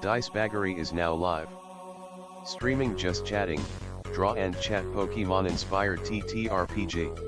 Dicebaggery is now live. Streaming Just Chatting, Draw and Chat Pokemon inspired TTRPG.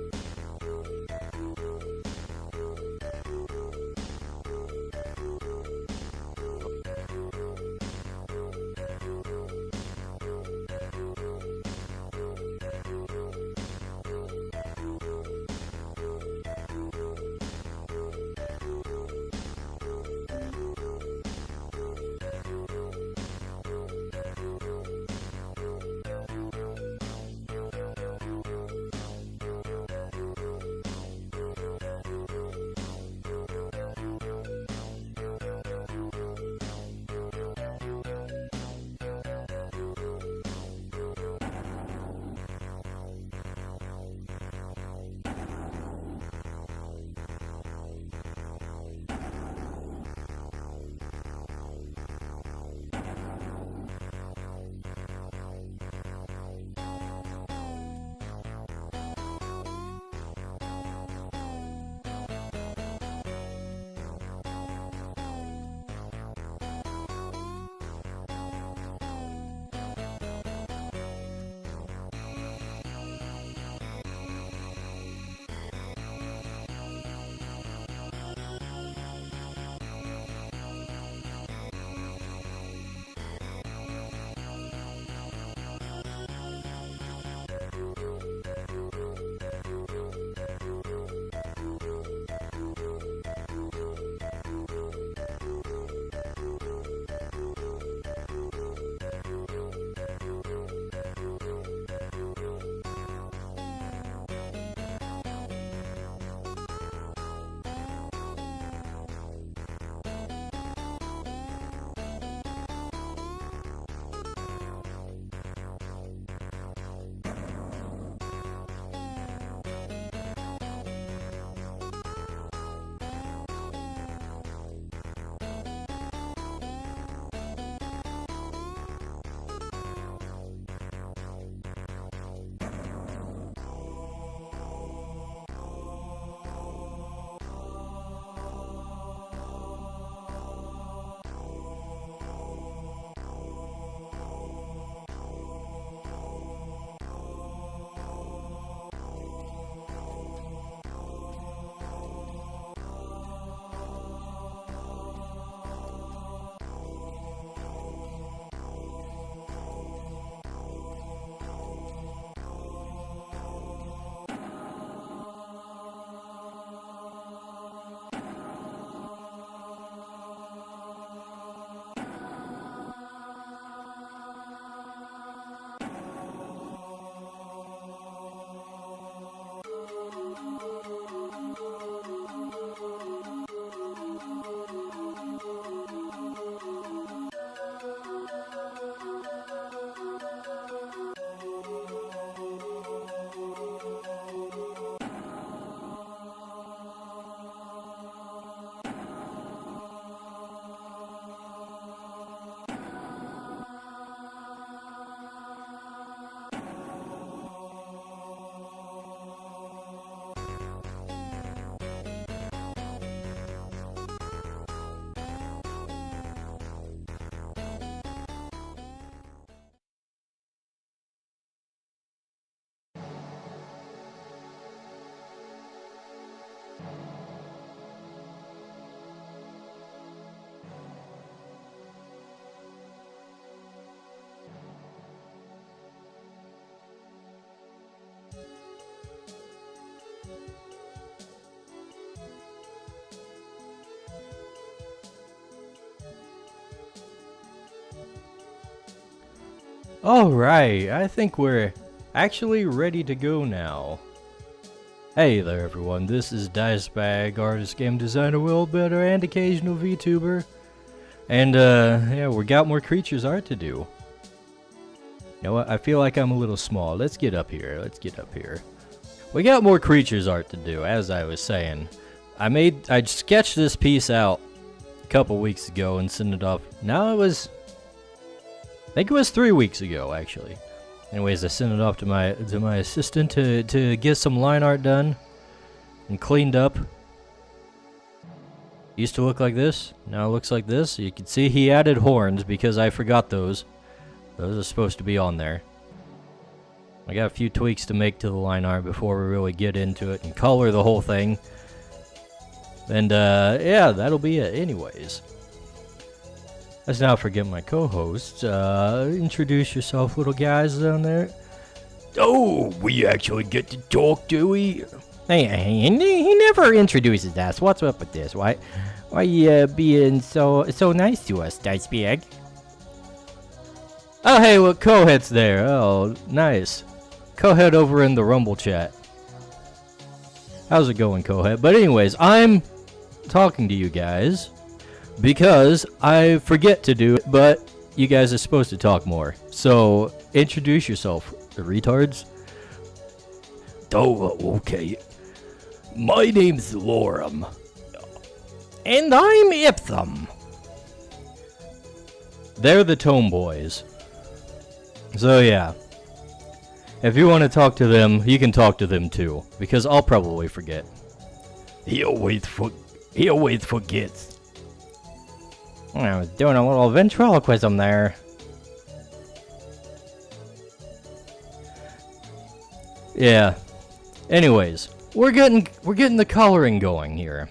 Alright, I think we're actually ready to go now. Hey there everyone, this is Dicebag, artist, game designer, world builder, and occasional VTuber. And yeah, we got more creatures art to do. You know what, I feel like I'm a little small. Let's get up here, We got more creatures art to do, as I was saying. I sketched this piece out a couple weeks ago and sent it off. I think it was 3 weeks ago, actually. Anyways, I sent it off to my assistant to get some line art done and cleaned up. Used to look like this, now it looks like this. You can see he added horns because I forgot those. Those are supposed to be on there. I got a few tweaks to make to the line art before we really get into it and color the whole thing. And yeah, that'll be it anyways. Let's not forget my co-hosts. Introduce yourself, little guys down there. Oh, we actually get to talk, do we? Hey, he never introduces us. What's up with this? Why you being so nice to us, Dicebag? Oh, hey, look, Cohead's there. Oh, nice. Cohead over in the Rumble chat. How's it going, Cohead? But anyways, I'm talking to you guys because I forget to do it, but you guys are supposed to talk more. So, introduce yourself, the retards. Oh, okay. My name's Lorem. And I'm Iptham. They're the Tome Boys. So yeah. If you want to talk to them, you can talk to them too. Because I'll probably forget. He always forgets. I was doing a little ventriloquism there. Yeah. Anyways, we're getting the coloring going here.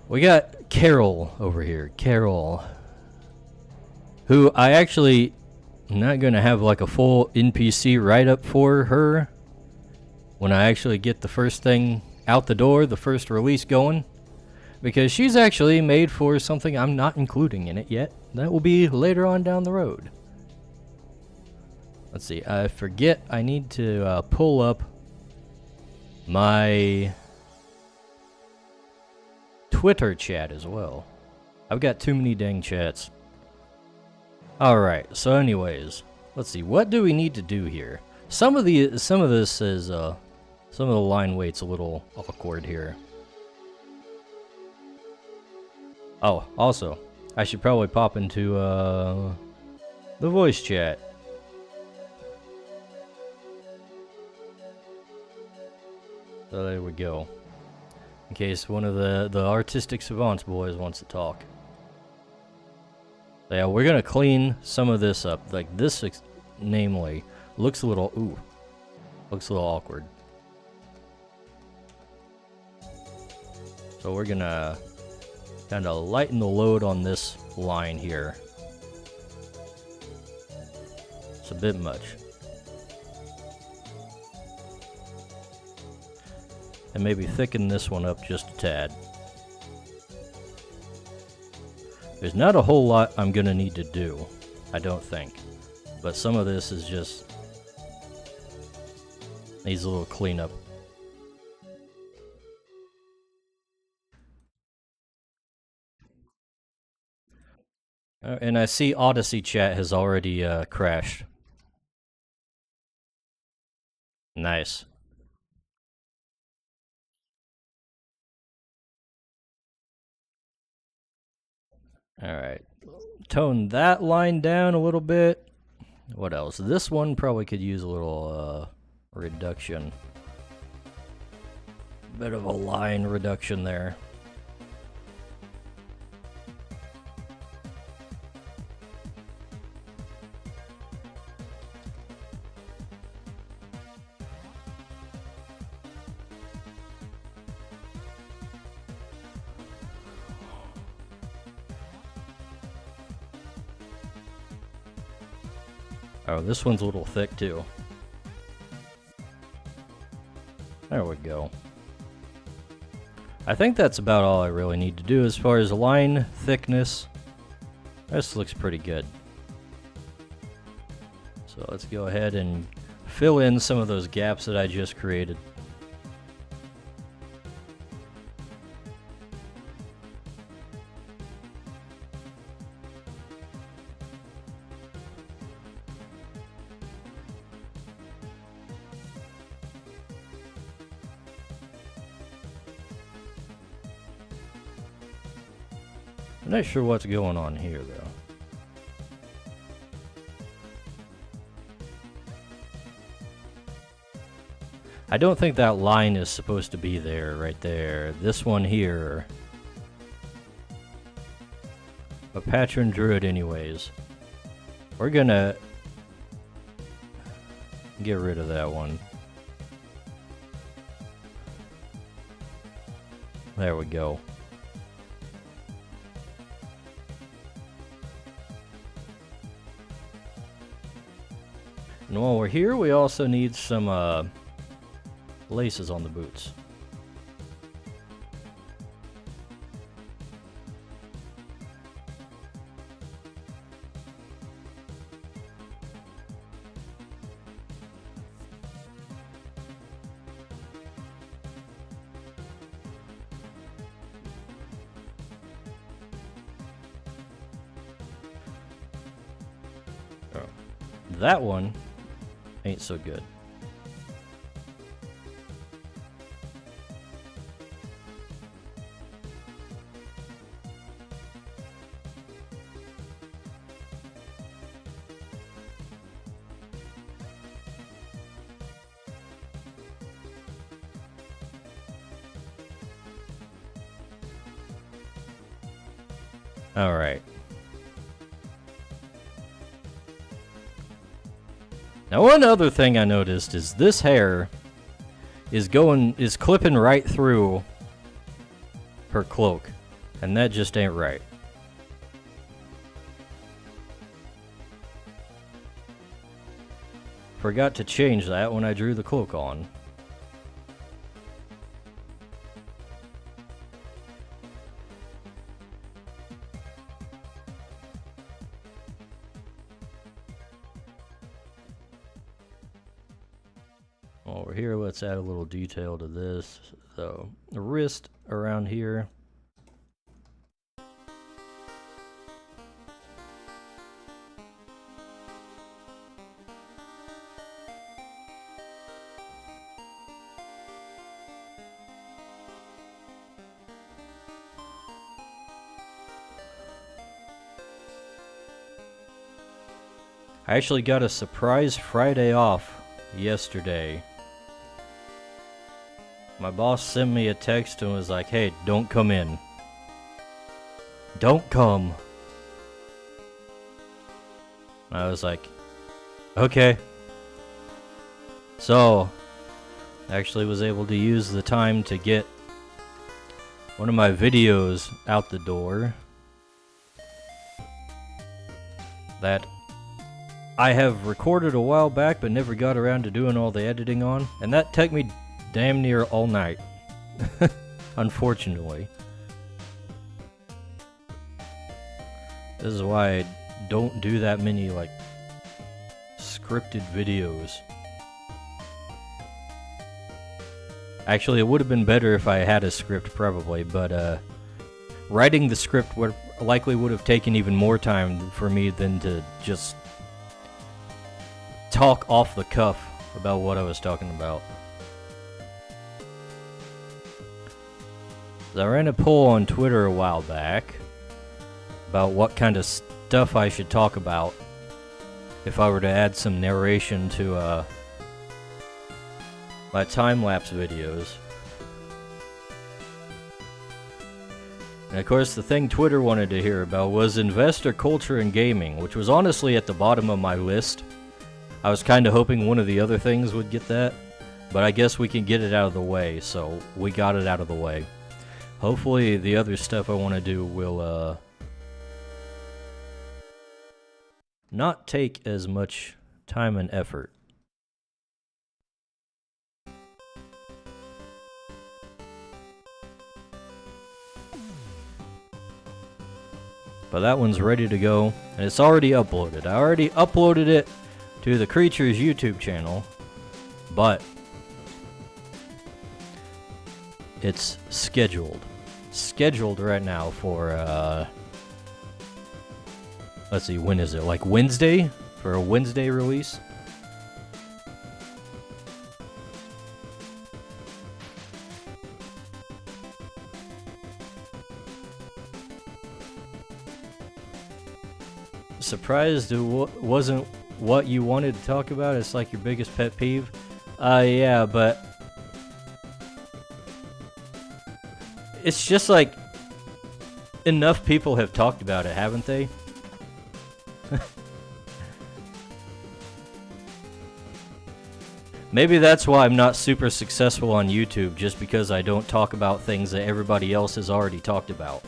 We got Carol over here. Carol, who I actually am not gonna have like a full NPC write-up for her when I actually get the first thing out the door, the first release going, because she's actually made for something I'm not including in it yet. That will be later on down the road. Let's see, I forget I need to pull up my Twitter chat as well. I've got too many dang chats. Alright, so anyways, let's see, what do we need to do here? Some of this is, some of the line weight's a little awkward here. Oh, also, I should probably pop into, the voice chat. So there we go. In case one of the artistic savants boys wants to talk. So yeah, we're gonna clean some of this up. Like this, namely, looks a little looks a little awkward. So we're gonna kind of lighten the load on this line here. It's a bit much. And maybe thicken this one up just a tad. There's not a whole lot I'm gonna need to do, I don't think. But some of this is just needs a little cleanup. And I see Odyssey chat has already crashed. Nice. Alright. Tone that line down a little bit. What else? This one probably could use a little reduction. Bit of a line reduction there. Oh, this one's a little thick too. There we go. I think that's about all I really need to do as far as line thickness. This looks pretty good. So let's go ahead and fill in some of those gaps that I just created. I'm not sure what's going on here, though. I don't think that line is supposed to be there, right there. This one here. A patron druid anyways. We're gonna get rid of that one. There we go. And while we're here, we also need some laces on the boots. That one ain't so good. All right. Now, one other thing I noticed is this hair is clipping right through her cloak, and that just ain't right. Forgot to change that when I drew the cloak on. Over here, let's add a little detail to this. So, the wrist around here. I actually got a surprise Friday off yesterday. My boss sent me a text and was like, hey, don't come in. Don't come. I was like, okay. So, I actually was able to use the time to get one of my videos out the door that I have recorded a while back but never got around to doing all the editing on, and that took me damn near all night. Unfortunately. This is why I don't do that many, like, scripted videos. Actually, it would have been better if I had a script, probably, but, writing the script would have taken even more time for me than to just talk off the cuff about what I was talking about. I ran a poll on Twitter a while back about what kind of stuff I should talk about if I were to add some narration to my time-lapse videos. And of course, the thing Twitter wanted to hear about was investor culture and gaming, which was honestly at the bottom of my list. I was kind of hoping one of the other things would get that, but I guess we can get it out of the way, so we got it out of the way. Hopefully the other stuff I want to do will not take as much time and effort. But that one's ready to go, and it's already uploaded. I already uploaded it to the Creatures YouTube channel, but it's scheduled right now for let's see, when is it? Like Wednesday? For a Wednesday release? Surprised it wasn't what you wanted to talk about. It's like your biggest pet peeve. Yeah, but it's just like enough people have talked about it, haven't they? Maybe that's why I'm not super successful on YouTube, just because I don't talk about things that everybody else has already talked about.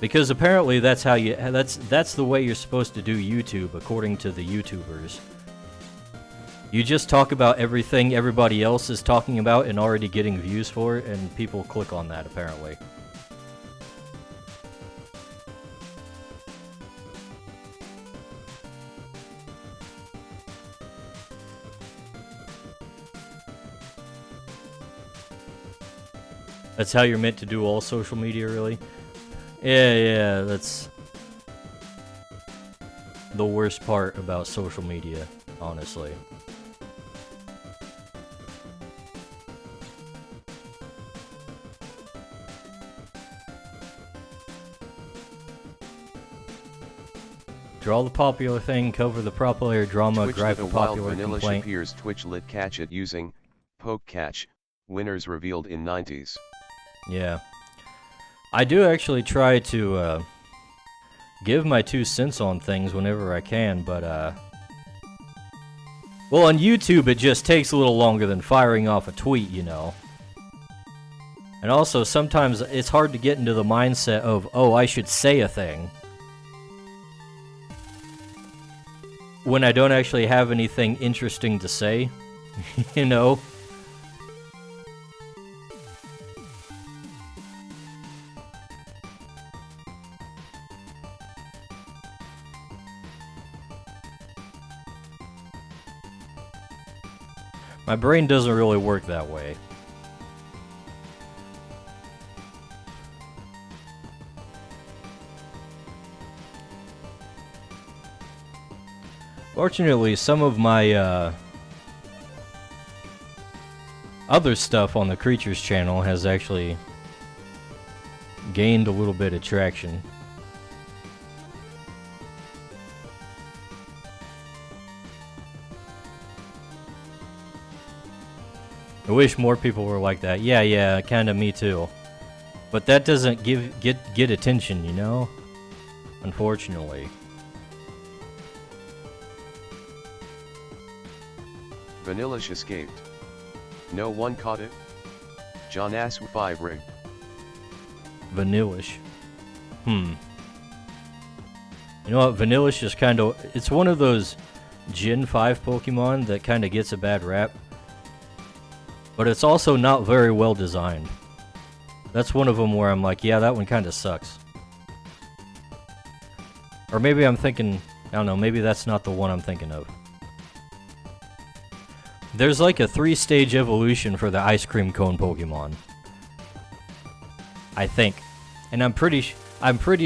Because apparently that's how you that's the way you're supposed to do YouTube according to the YouTubers. You just talk about everything everybody else is talking about and already getting views for it, and people click on that apparently. That's how you're meant to do all social media, really? Yeah, that's the worst part about social media, honestly. Draw the popular thing, cover the popular drama, Twitch drive lit a a wild popular vanilla complaint. Shapir's Twitch lit catch it using poke catch, winners revealed in 90s. Yeah. I do actually try to give my 2 cents on things whenever I can, but well, on YouTube it just takes a little longer than firing off a tweet, you know. And also sometimes it's hard to get into the mindset of, oh, I should say a thing, when I don't actually have anything interesting to say, you know? My brain doesn't really work that way. Fortunately, some of my other stuff on the Creatures channel has actually gained a little bit of traction. I wish more people were like that. Yeah, kinda me too. But that doesn't get attention, you know? Unfortunately. Vanillish escaped. No one caught it? John Aswu 5 rig. Vanillish. You know what? Vanillish is kinda... It's one of those Gen 5 Pokemon that kinda gets a bad rap. But it's also not very well designed. That's one of them where I'm like, yeah, that one kinda sucks. Or maybe I'm thinking... I don't know, maybe that's not the one I'm thinking of. There's like a 3-stage evolution for the ice cream cone Pokemon. I think. And I'm pretty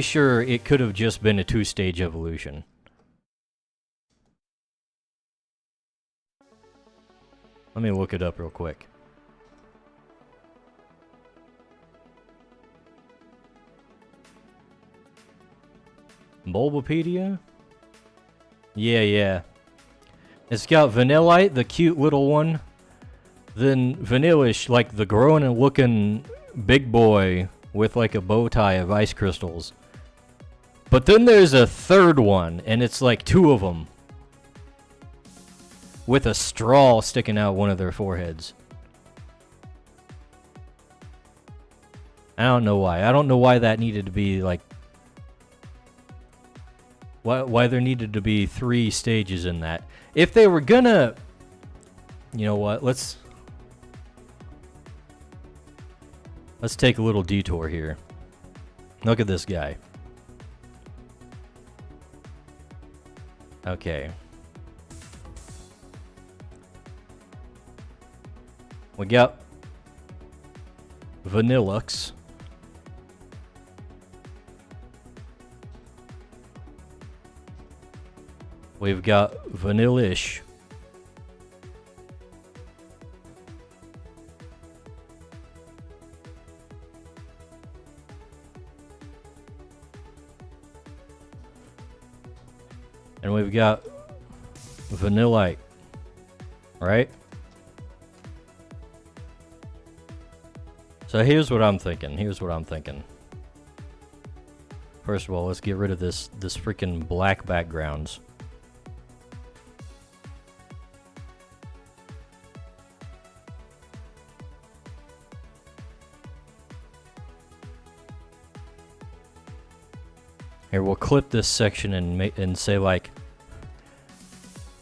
sure it could have just been a 2-stage evolution. Let me look it up real quick. Bulbapedia? Yeah. It's got Vanillite, the cute little one. Then Vanillish, like the grown and looking big boy with like a bow tie of ice crystals. But then there's a third one, and it's like 2 of them. With a straw sticking out one of their foreheads. I don't know why. I don't know why that needed to be like... Why there needed to be 3 stages in that. If they were gonna... You know what, let's take a little detour here. Look at this guy. Okay. We got Vanillux. We've got Vanillish. And we've got Vanillite, right? So here's what I'm thinking. First of all, let's get rid of this freaking black backgrounds. Here, we'll clip this section and say like,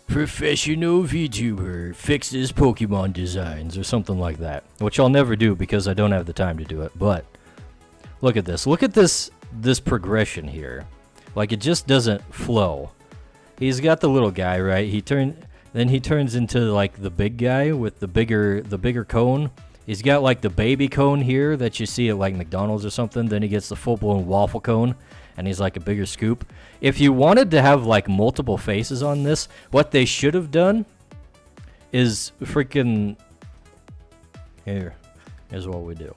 professional VTuber fixes Pokemon designs or something like that, which I'll never do because I don't have the time to do it. But look at this. Look at this progression here. Like, it just doesn't flow. He's got the little guy, right? Then he turns into like the big guy with the bigger cone. He's got like the baby cone here that you see at like McDonald's or something. Then he gets the full-blown waffle cone, and he's like a bigger scoop. If you wanted to have like multiple faces on this, what they should have done is freaking... Here's what we do.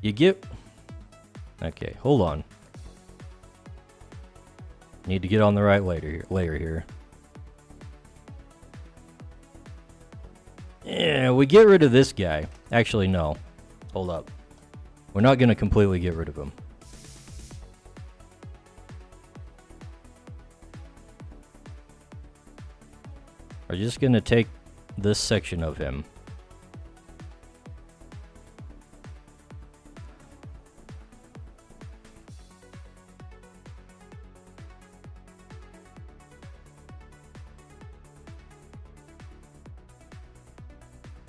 You get... Okay, hold on. Need to get on the right layer here. Yeah, we get rid of this guy. Actually, no. Hold up. We're not going to completely get rid of him. We're just going to take this section of him.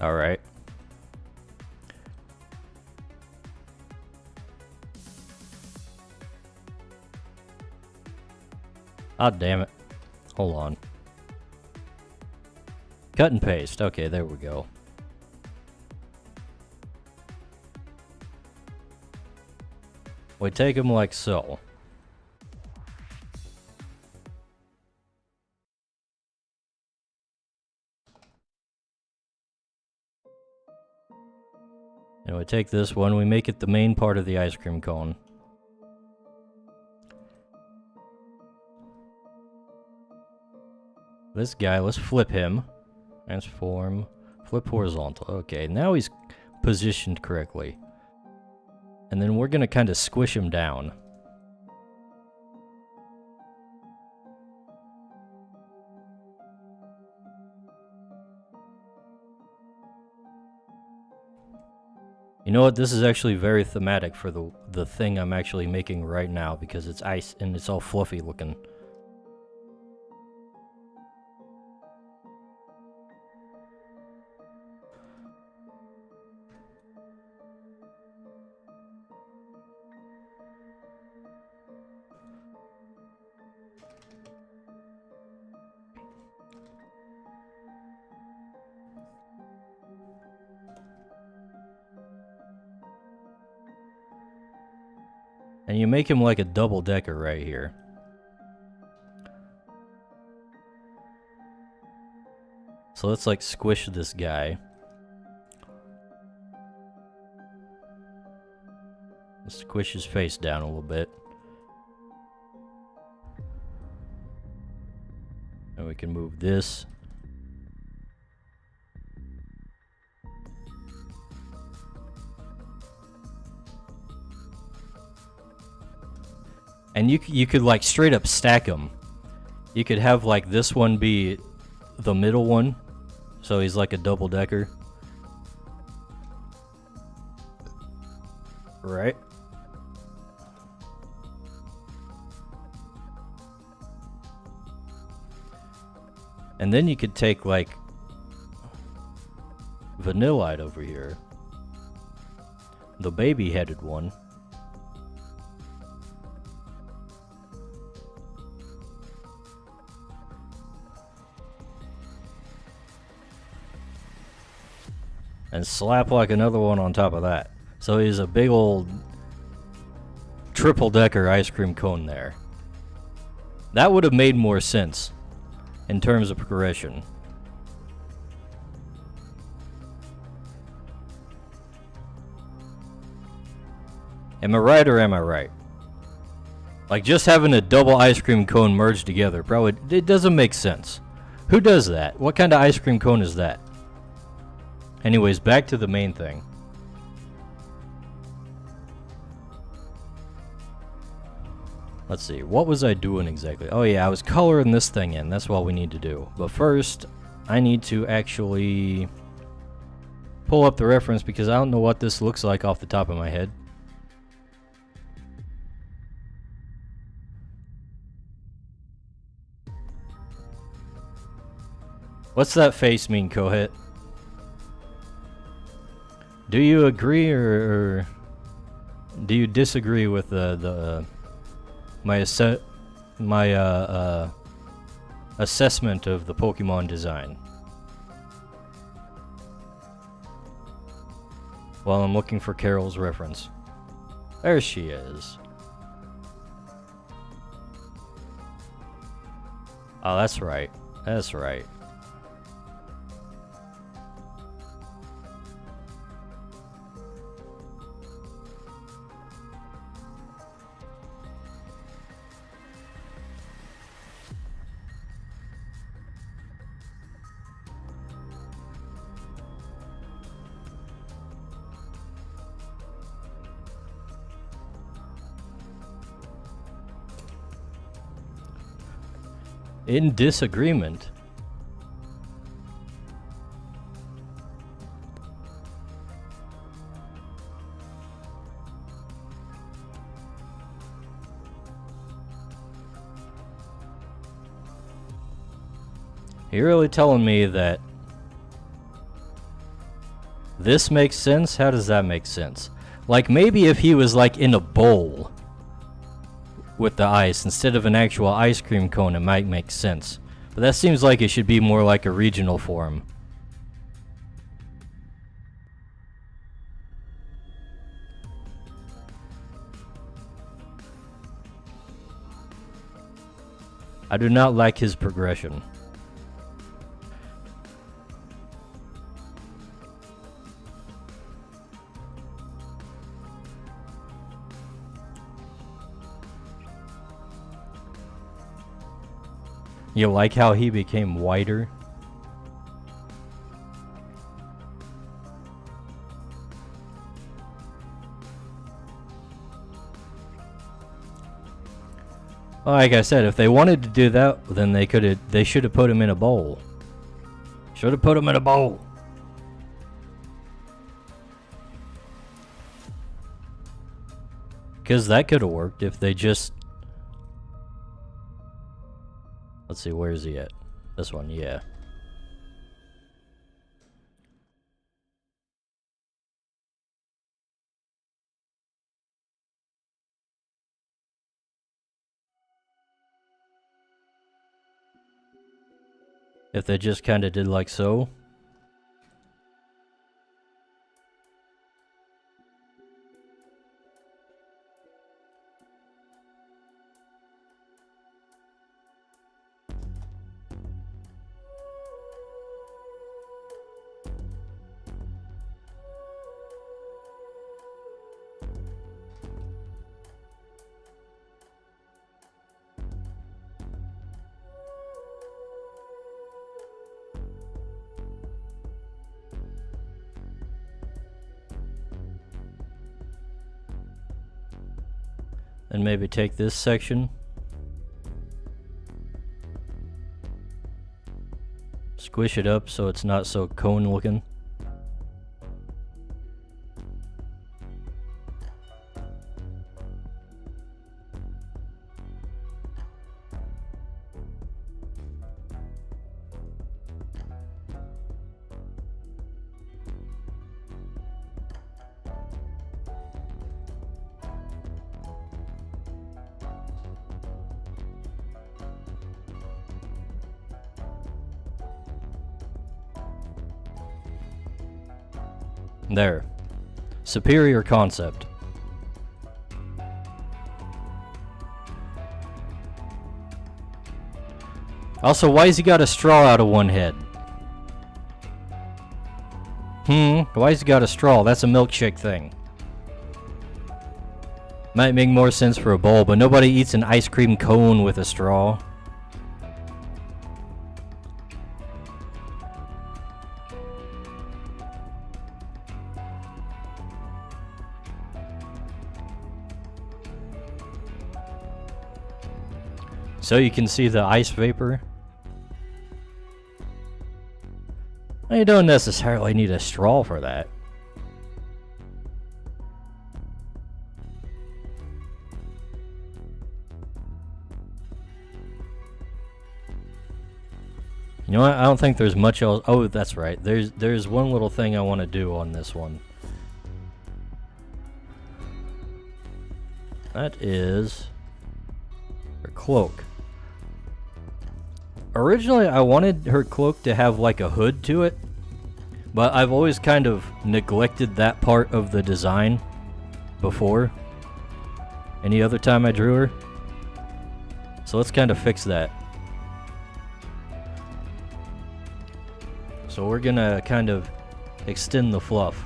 All right. Ah, damn it. Hold on. Cut and paste. Okay, there we go. We take them like so. And we take this one, we make it the main part of the ice cream cone. This guy, let's flip him. Transform, flip horizontal. Okay, now he's positioned correctly. And then we're gonna kind of squish him down. You know what, this is actually very thematic for the thing I'm actually making right now, because it's ice and it's all fluffy looking. And you make him like a double-decker right here. So let's like squish this guy. Let's squish his face down a little bit. And we can move this. And you could like straight up stack them. You could have like this one be the middle one, so he's like a double decker. Right? And then you could take like Vanillite over here, the baby headed one. And slap like another one on top of that. So he's a big old triple-decker ice cream cone there. That would have made more sense in terms of progression. Am I right or am I right? Like just having a double ice cream cone merged together, probably, it doesn't make sense. Who does that? What kind of ice cream cone is that? Anyways, back to the main thing. Let's see, what was I doing exactly? Oh yeah, I was coloring this thing in. That's what we need to do. But first, I need to actually pull up the reference because I don't know what this looks like off the top of my head. What's that face mean, Kohit? Do you agree or do you disagree with my assessment of the Pokemon design? Well, I'm looking for Carol's reference. There she is. Oh, that's right. That's right. In disagreement. You're really telling me that this makes sense? How does that make sense? Like, maybe if he was like in a bowl with the ice instead of an actual ice cream cone, it might make sense. But that seems like it should be more like a regional form. I do not like his progression. You like how he became whiter? Well, like I said, if they wanted to do that, then they should have put him in a bowl. Should have put him in a bowl. Because that could have worked if they just... Let's see, where is he at? This one, yeah. If they just kind of did like so. And maybe take this section. Squish it up so it's not so cone looking. There. Superior concept. Also, why's he got a straw out of one head? Why's he got a straw? That's a milkshake thing. Might make more sense for a bowl, but nobody eats an ice cream cone with a straw. So you can see the ice vapor. You don't necessarily need a straw for that. You know what? I don't think there's much else. Oh, that's right. There's one little thing I want to do on this one. That is her cloak. Originally, I wanted her cloak to have like a hood to it, but I've always kind of neglected that part of the design before. Any other time I drew her. So let's kind of fix that. So we're gonna kind of extend the fluff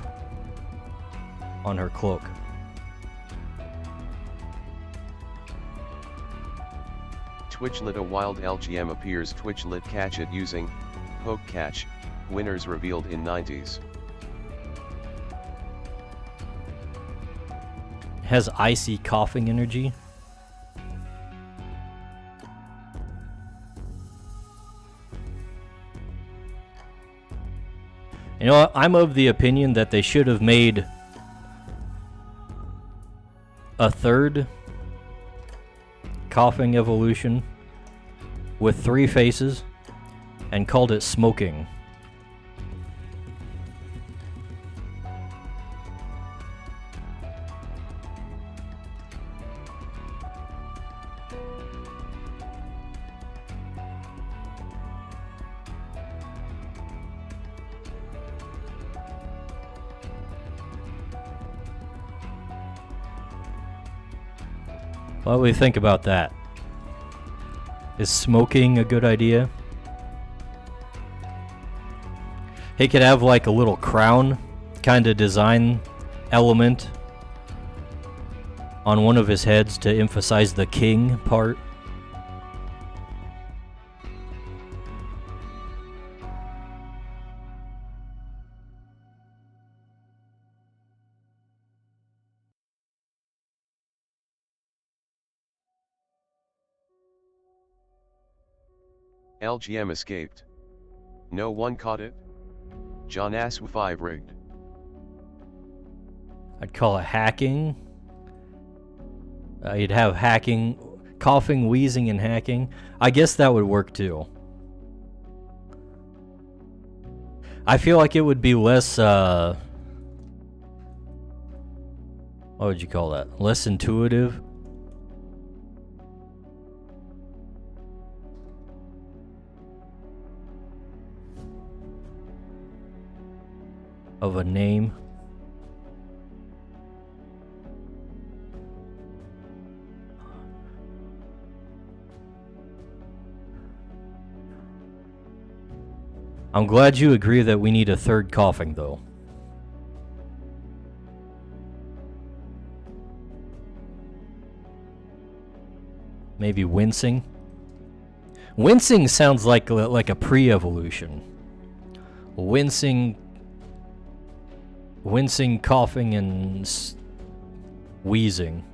on her cloak. Twitch lit a wild LGM appears. Twitch lit catch it using poke catch. Winners revealed in 90s. Has icy coughing energy. You know what? I'm of the opinion that they should have made a third coughing evolution with 3 faces and called it smoking. What do we think about that? Is smoking a good idea? He could have like a little crown kind of design element on one of his heads to emphasize the king part. LGM escaped. No one caught it? John Ass 5 rigged. I'd call it hacking. You'd have hacking, coughing, wheezing, and hacking. I guess that would work too. I feel like it would be less, what would you call that? Less intuitive. Of a name. I'm glad you agree that we need a third coughing, though. Maybe wincing. Wincing sounds like a pre-evolution. Wincing, coughing, and wheezing.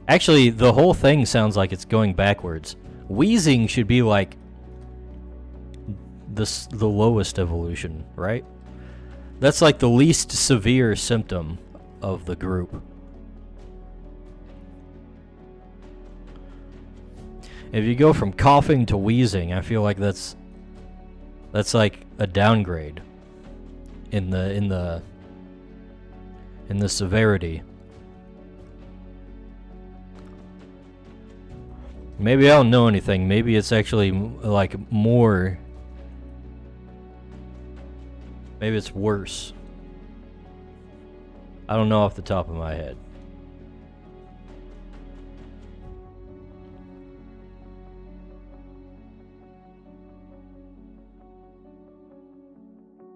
Actually, the whole thing sounds like it's going backwards. Wheezing should be like the lowest evolution, right? That's like the least severe symptom of the group. If you go from coughing to wheezing, I feel like that's like a downgrade in the severity. Maybe I don't know anything. Maybe it's actually like more. Maybe it's worse. I don't know off the top of my head.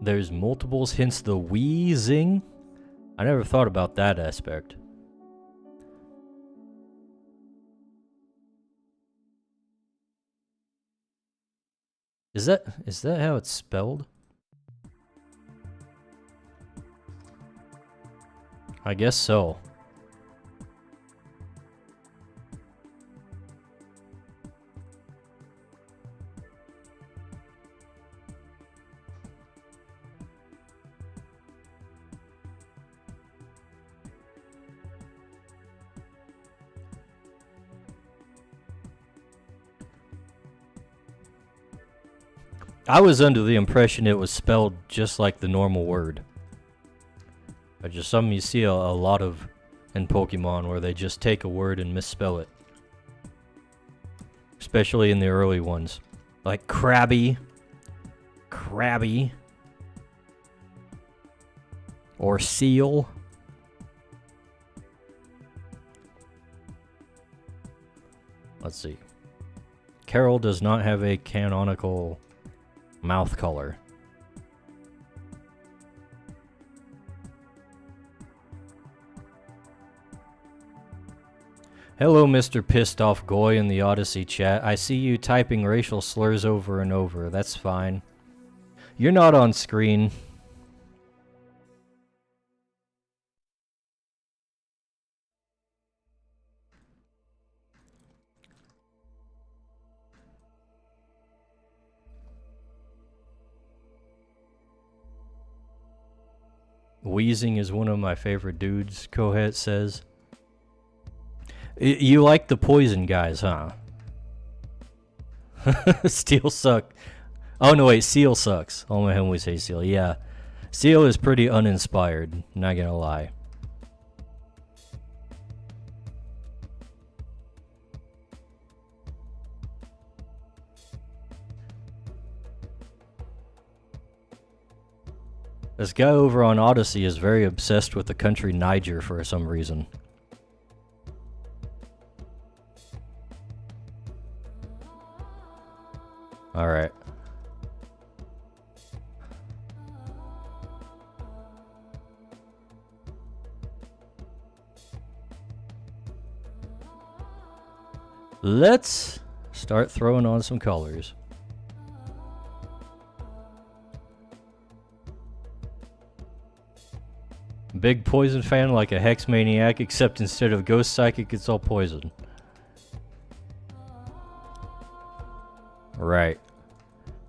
There's multiples, hence the wheezing. I never thought about that aspect. Is that how it's spelled? I guess so. I was under the impression it was spelled just like the normal word. But just something you see a lot of in Pokemon where they just take a word and misspell it. Especially in the early ones. Like Krabby. Krabby. Or Seal. Let's see. Carol does not have a canonical mouth color. Hello, Mr. Pissed Off Goy in the Odyssey chat. I see you typing racial slurs over and over. That's fine. You're not on screen. Wheezing is one of my favorite dudes, Kohet says. You like the poison guys, huh? Steel suck. Oh no, wait, Seal sucks. Only when we say Seal. Yeah. Seal is pretty uninspired, not gonna lie. This guy over on Odyssey is very obsessed with the country Niger for some reason. Alright. Let's start throwing on some colors. Big poison fan like a hex maniac, except instead of ghost psychic, it's all poison. Right.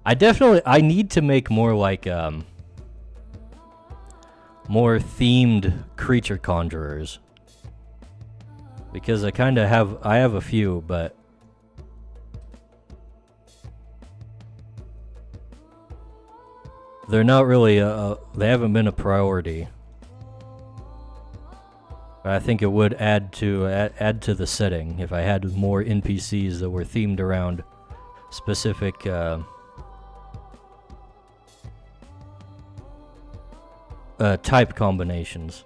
I need to make more like, more themed creature conjurers. Because I have a few, but they're not really, they haven't been a priority. But I think it would add to the setting if I had more NPCs that were themed around specific type combinations.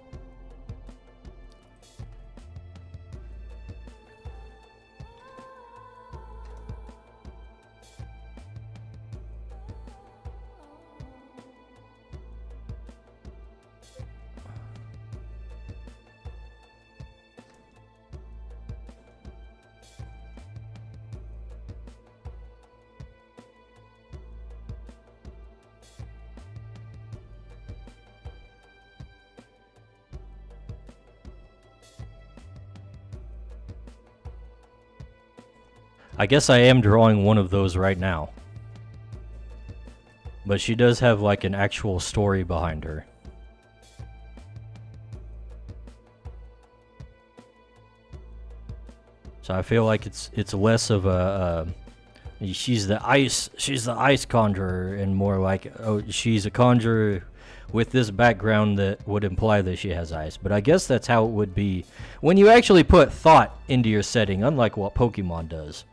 I guess I am drawing one of those right now. But she does have like an actual story behind her. So I feel like it's less of a she's the ice conjurer, and more like, oh, she's a conjurer with this background that would imply that she has ice. But I guess that's how it would be when you actually put thought into your setting, unlike what Pokemon does.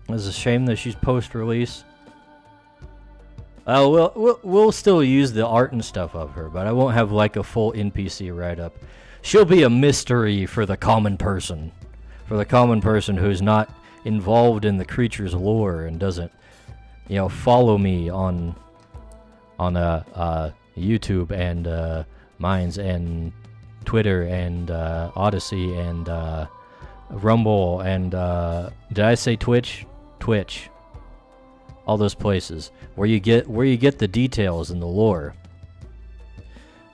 It's a shame that she's post-release. We'll still use the art and stuff of her, but I won't have like a full NPC write-up. She'll be a mystery for the common person. For the common person who's not involved in the creature's lore and doesn't, you know, follow me on YouTube and Minds and Twitter and Odyssey and Rumble and did I say Twitch? Twitch. All those places where you get the details and the lore.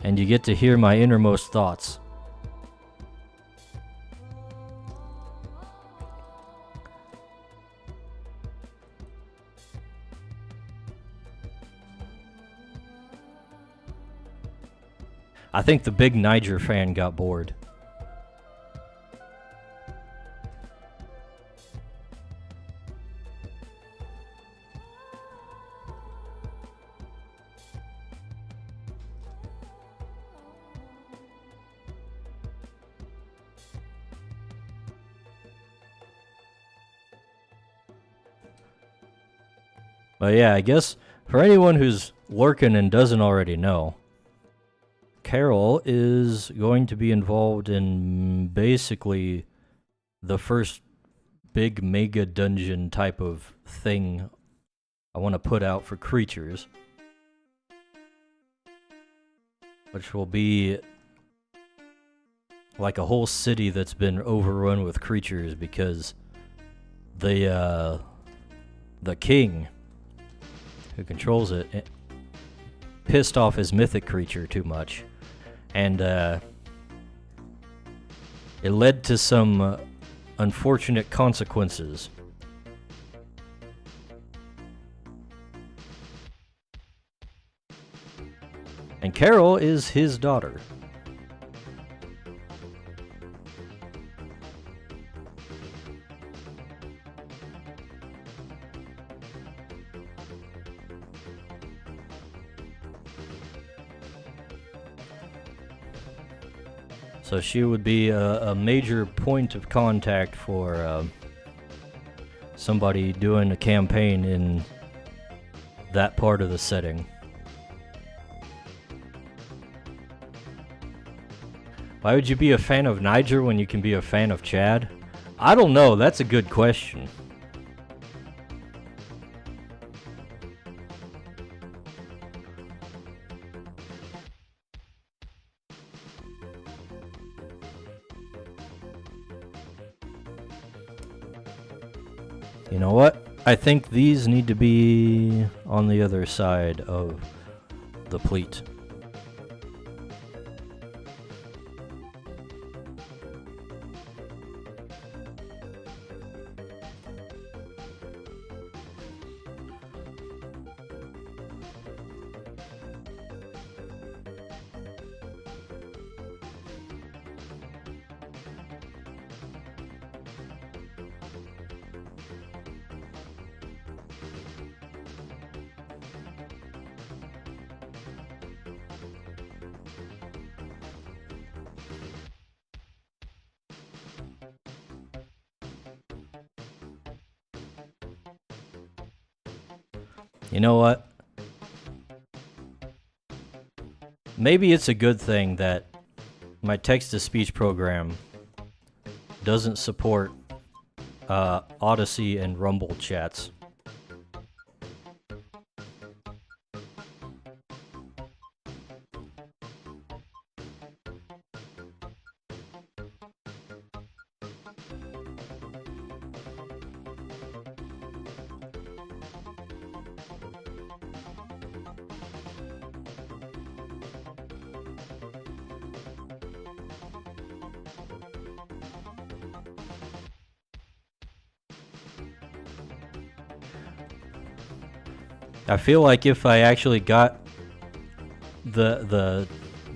And you get to hear my innermost thoughts. I think the big Niger fan got bored. But yeah, I guess for anyone who's lurking and doesn't already know, Carol is going to be involved in basically the first big mega dungeon type of thing I want to put out for creatures, which will be like a whole city that's been overrun with creatures because the king who controls it pissed off his mythic creature too much, and it led to some unfortunate consequences. And Carol is his daughter. So she would be a major point of contact for somebody doing a campaign in that part of the setting. Why would you be a fan of Niger when you can be a fan of Chad? I don't know, that's a good question. You know what? I think these need to be on the other side of the pleat. You know what? Maybe it's a good thing that my text-to-speech program doesn't support Odyssey and Rumble chats. I feel like if I actually got the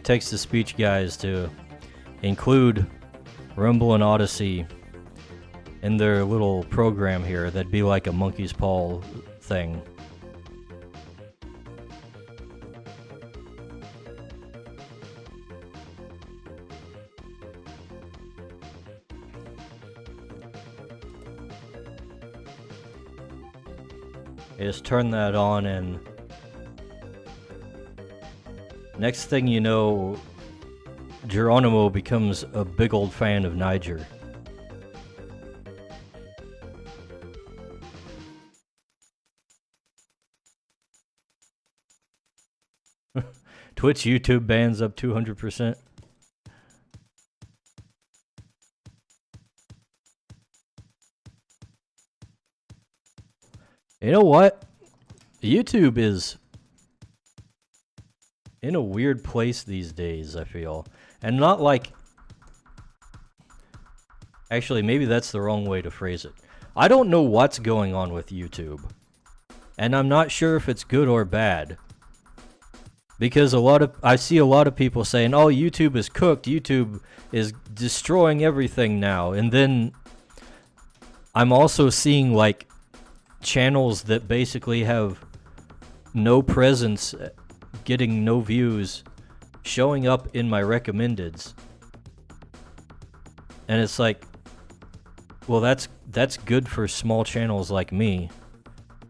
text-to-speech guys to include Rumble and Odyssey in their little program here, that'd be like a monkey's paw thing. Just turn that on, and next thing you know, Geronimo becomes a big old fan of Niger. Twitch YouTube bans up 200%. You know what? YouTube is in a weird place these days, I feel. And not like... Actually, maybe that's the wrong way to phrase it. I don't know what's going on with YouTube. And I'm not sure if it's good or bad. Because I see a lot of people saying, "Oh, YouTube is cooked. YouTube is destroying everything now." And then I'm also seeing like channels that basically have no presence, getting no views, showing up in my recommendeds. And it's like, well, that's good for small channels like me.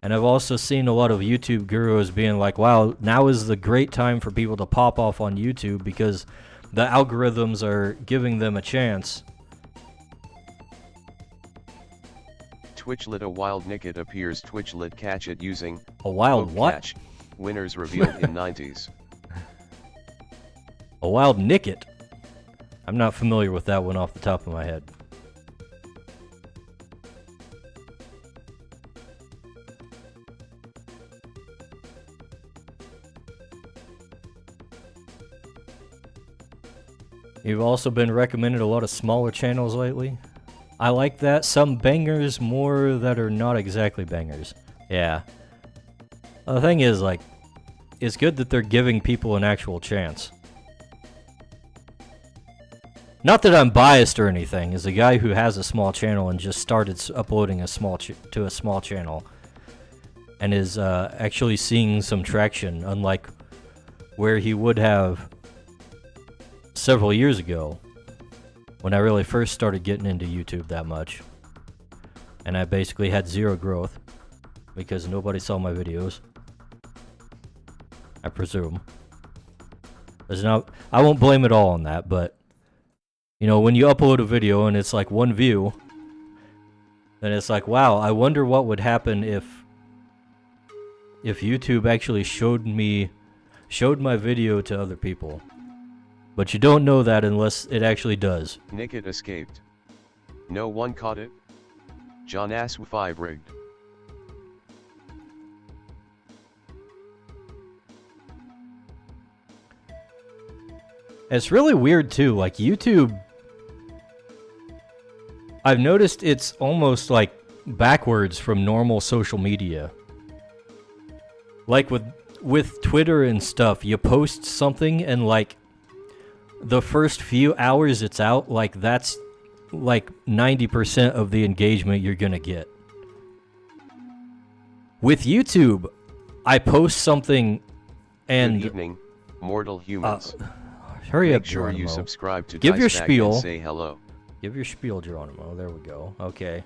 And I've also seen a lot of YouTube gurus being like, wow, now is the great time for people to pop off on YouTube because the algorithms are giving them a chance. Twitch lit a wild nicket appears. Twitch lit catch it using A wild what? catch. Winners revealed in 90s. A wild nicket? I'm not familiar with that one off the top of my head. You've also been recommended a lot of smaller channels lately. I like that. Some bangers, more that are not exactly bangers. Yeah. The thing is, like, it's good that they're giving people an actual chance. Not that I'm biased or anything. As a guy who has a small channel and just started uploading a small channel, and is actually seeing some traction, unlike where he would have several years ago, when I really first started getting into YouTube that much. And I basically had zero growth, because nobody saw my videos. I presume. I won't blame it all on that, but, you know, when you upload a video and it's like 1 view, then it's like, wow, I wonder what would happen if YouTube actually showed my video to other people. But you don't know that unless it actually does. Nicket escaped. No one caught it. John Ass 5 rigged. It's really weird too, like YouTube, I've noticed it's almost like backwards from normal social media. Like with Twitter and stuff, you post something and like the first few hours it's out, like that's like 90% of the engagement you're gonna get. With YouTube, I post something and Good evening, mortal humans. Hurry up, Make sure Geronimo. you subscribe to Give your Dice Bag spiel. and say hello. Give your spiel, Geronimo. There we go. Okay.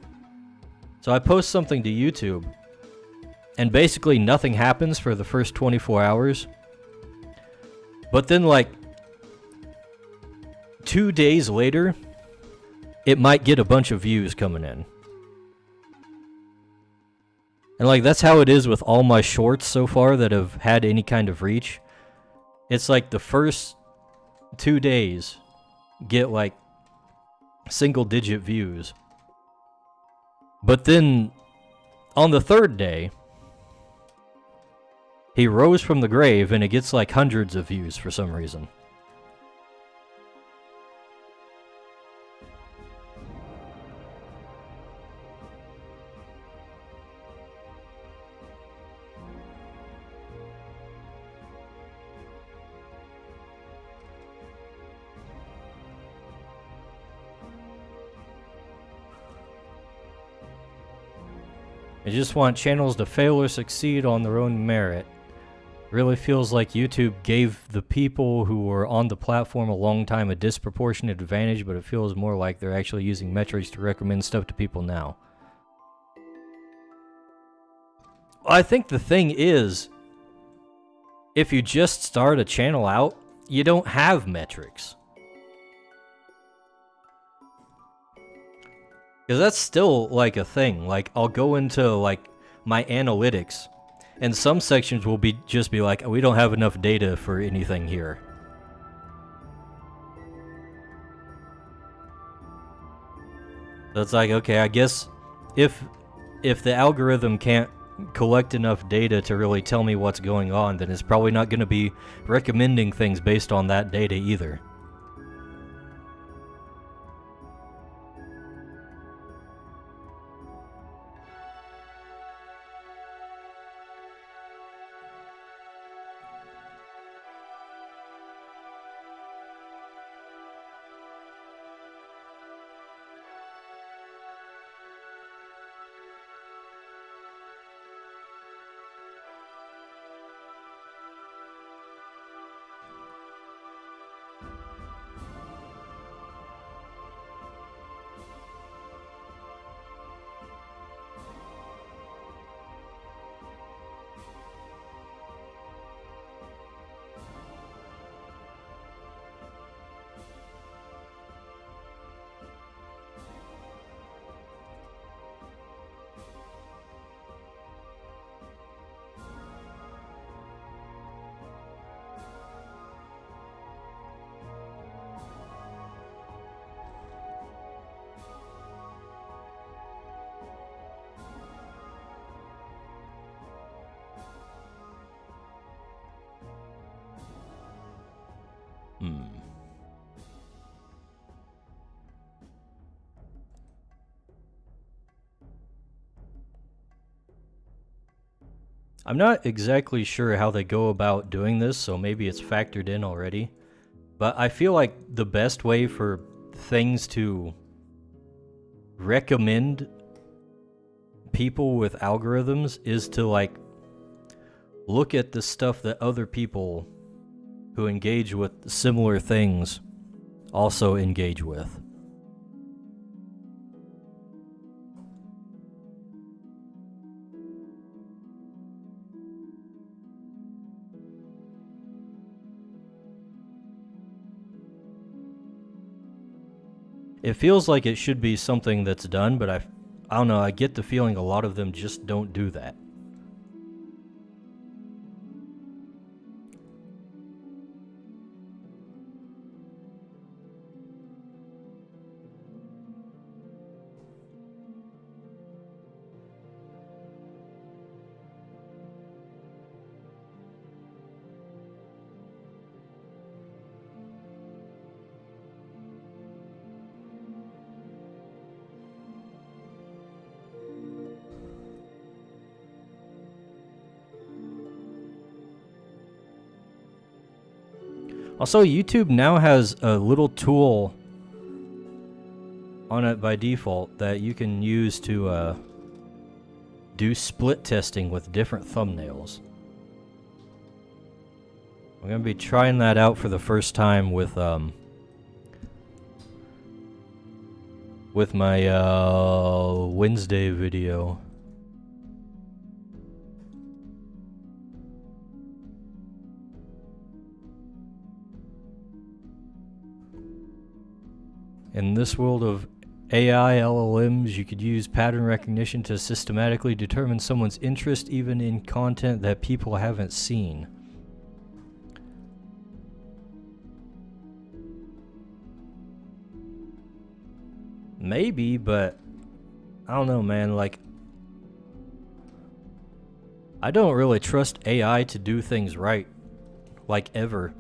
So I post something to YouTube, and basically nothing happens for the first 24 hours. But then, like, 2 days later, it might get a bunch of views coming in. And, like, that's how it is with all my shorts so far that have had any kind of reach. It's like the first 2 days get, like, single-digit views. But then, on the 3rd day, he rose from the grave and it gets, like, hundreds of views for some reason. I just want channels to fail or succeed on their own merit. Really feels like YouTube gave the people who were on the platform a long time a disproportionate advantage, but it feels more like they're actually using metrics to recommend stuff to people now. I think the thing is, if you just start a channel out, you don't have metrics. Because that's still, like, a thing. Like, I'll go into, like, my analytics, and some sections will just be like, we don't have enough data for anything here. So it's like, okay, I guess if the algorithm can't collect enough data to really tell me what's going on, then it's probably not going to be recommending things based on that data either. I'm not exactly sure how they go about doing this, so maybe it's factored in already. But I feel like the best way for things to recommend people with algorithms is to like look at the stuff that other people who engage with similar things also engage with. It feels like it should be something that's done, but I don't know, I get the feeling a lot of them just don't do that. Also, YouTube now has a little tool on it by default that you can use to do split testing with different thumbnails. I'm gonna be trying that out for the first time with my Wednesday video. In this world of AI LLMs, you could use pattern recognition to systematically determine someone's interest even in content that people haven't seen. Maybe, but I don't know, man. Like, I don't really trust AI to do things right, like ever.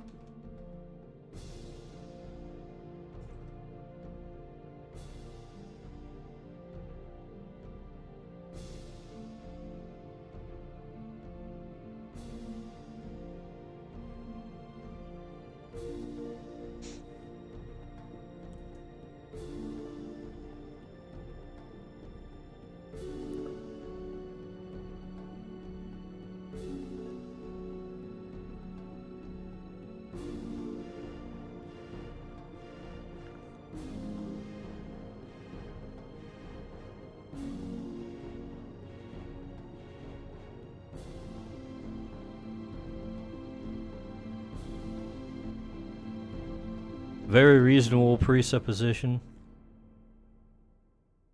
Very reasonable presupposition.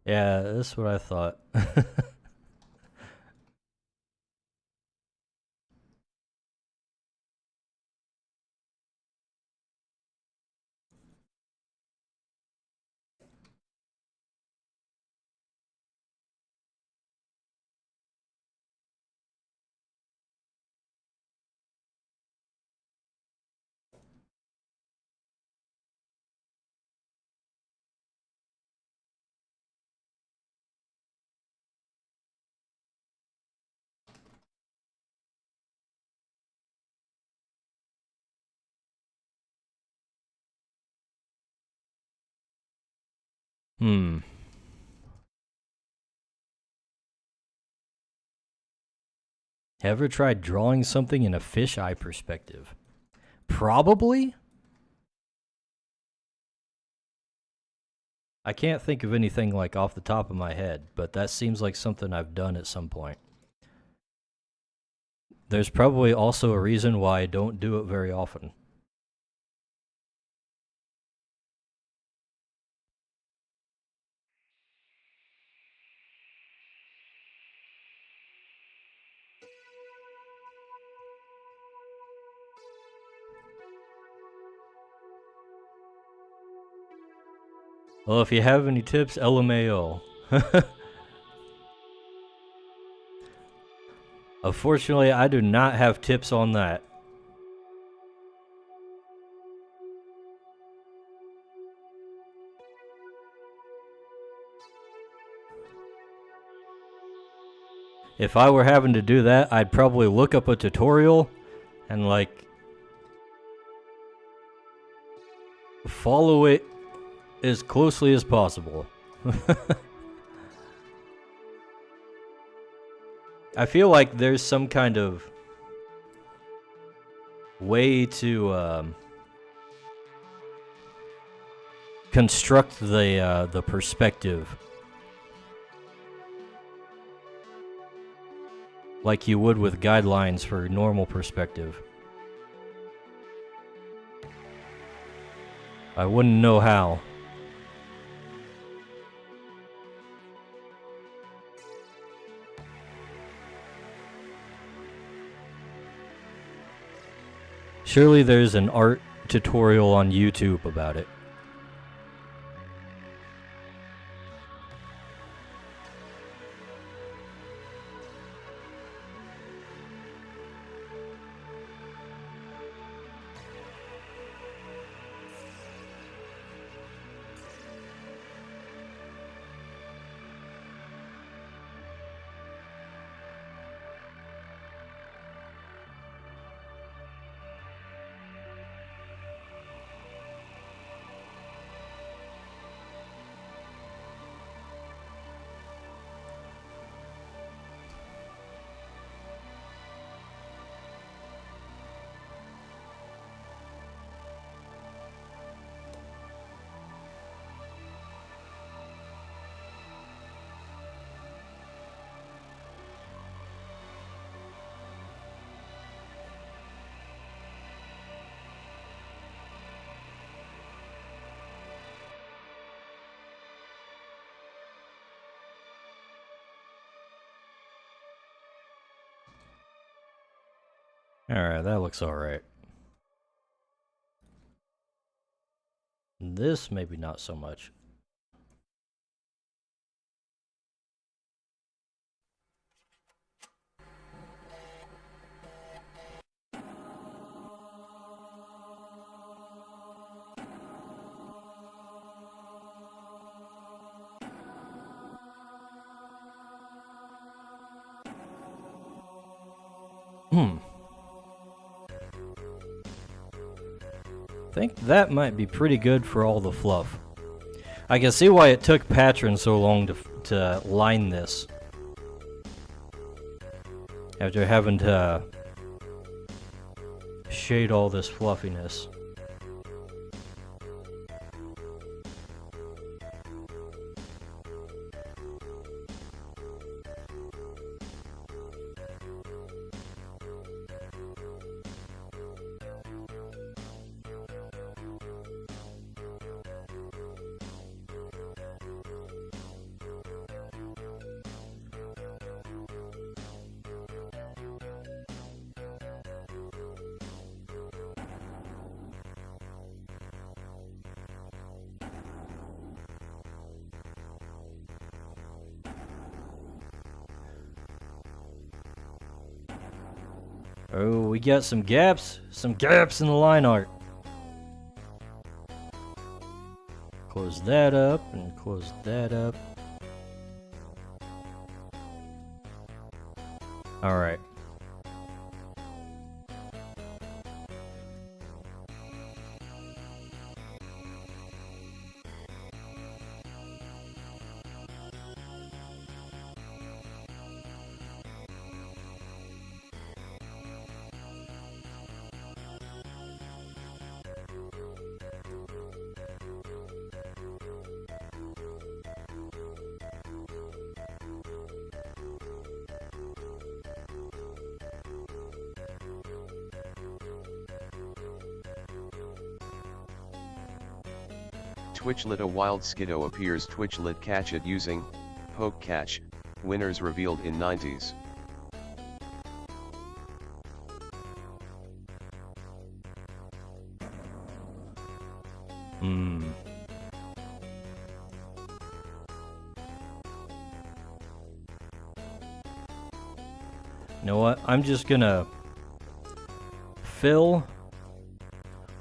Yeah, that's what I thought. Hmm. Ever tried drawing something in a fisheye perspective? Probably? I can't think of anything like off the top of my head, but that seems like something I've done at some point. There's probably also a reason why I don't do it very often. Well, if you have any tips, LMAO. Unfortunately, I do not have tips on that. If I were having to do that, I'd probably look up a tutorial and like follow it as closely as possible. I feel like there's some kind of way to construct the perspective like you would with guidelines for normal perspective. I wouldn't know how. Surely there's an art tutorial on YouTube about it. Alright, that looks alright. This maybe not so much. I think that might be pretty good for all the fluff. I can see why it took Patron so long to line this. After having to shade all this fluffiness. Oh, we got some gaps in the line art. Close that up and close that up. Alright. Twitchlet a wild skiddo appears Twitchlet catch it using poke catch, winners revealed in 90s. You know what? I'm just gonna fill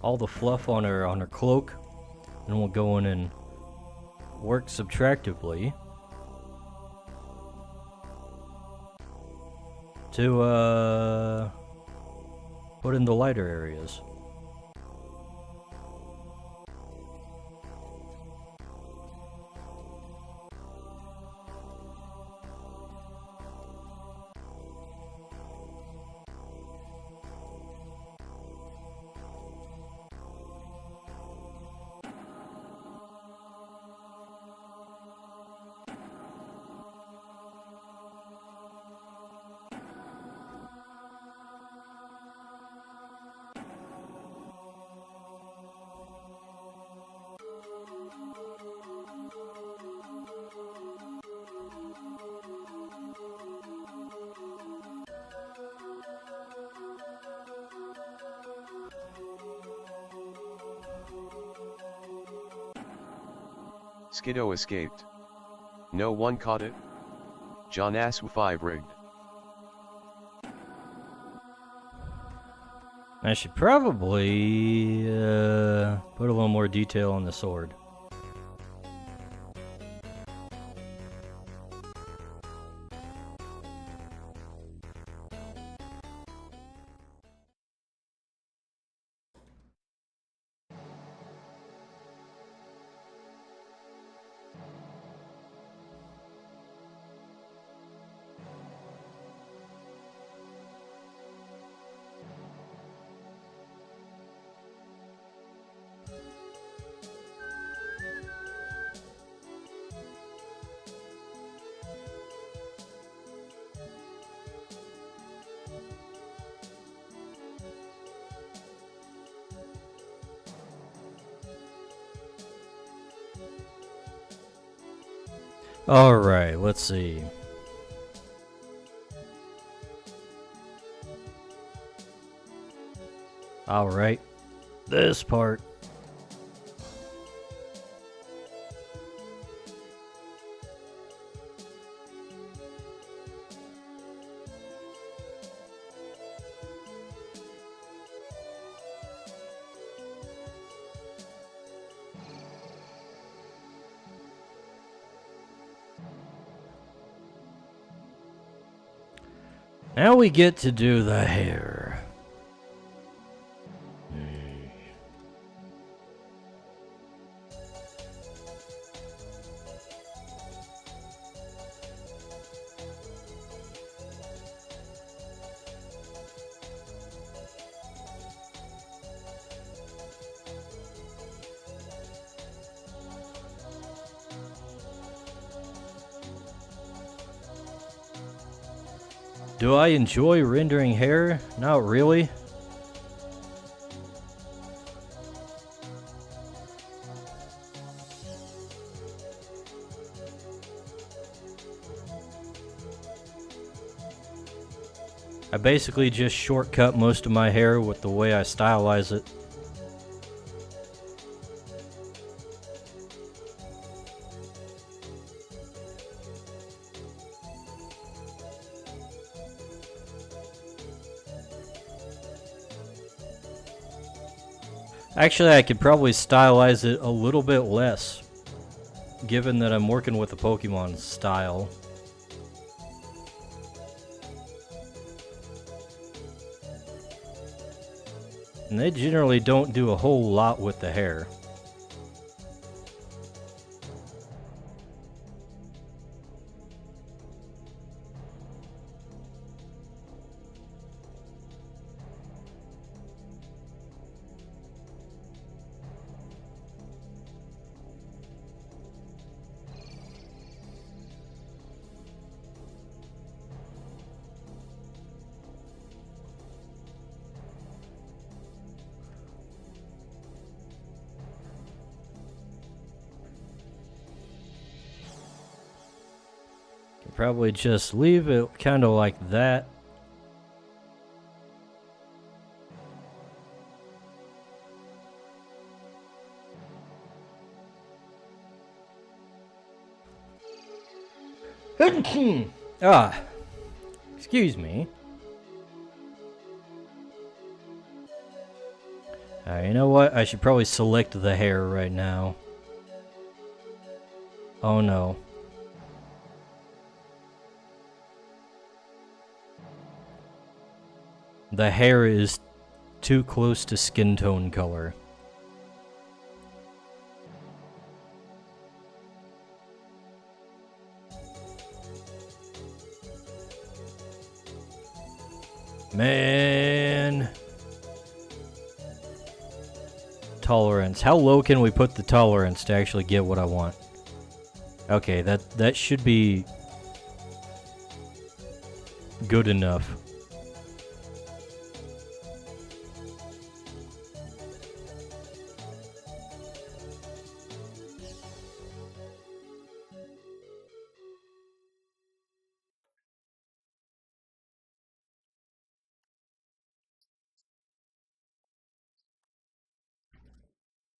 all the fluff on her cloak, and we'll go in and work subtractively. to put in the lighter areas. Skiddo escaped. No one caught it. John Asw 5 rigged. I should probably put a little more detail on the sword. Alright, let's see. Alright, this part. Now we get to do the hair. Do I enjoy rendering hair? Not really. I basically just shortcut most of my hair with the way I stylize it. Actually, I could probably stylize it a little bit less, given that I'm working with a Pokemon style. And they generally don't do a whole lot with the hair. Probably just leave it kind of like that. Excuse me. You know what? I should probably select the hair right now. Oh no. The hair is too close to skin tone color. Man. Tolerance. How low can we put the tolerance to actually get what I want? Okay, that should be good enough.